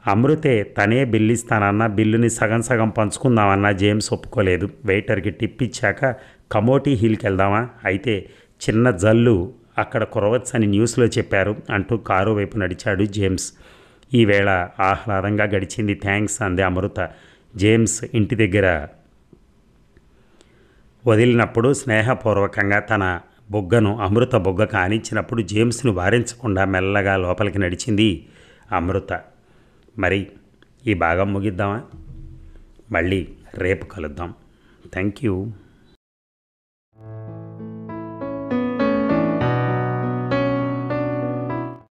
అమృతే తనే బిల్లిస్తానన్నా బిల్లుని సగం సగం పంచుకుందామన్నా జేమ్స్ ఒప్పుకోలేదు. వెయిటర్కి టిప్ ఇచ్చాక కమోటీ హిల్కి వెళ్దామా, అయితే చిన్న జల్లు అక్కడ కురవచ్చని న్యూస్లో చెప్పారు అంటూ కారు వైపు నడిచాడు జేమ్స్. ఈవేళ ఆహ్లాదంగా గడిచింది, థ్యాంక్స్ అంది అమృత. జేమ్స్ ఇంటి దగ్గర వదిలినప్పుడు స్నేహపూర్వకంగా తన బొగ్గను అమృత బొగ్గకు ఆనించినప్పుడు జేమ్స్ను వారించకుండా మెల్లగా లోపలికి నడిచింది అమృత. మరి ఈ భాగం ముగిద్దామా? మళ్ళీ రేపు కలుద్దాం. Thank you.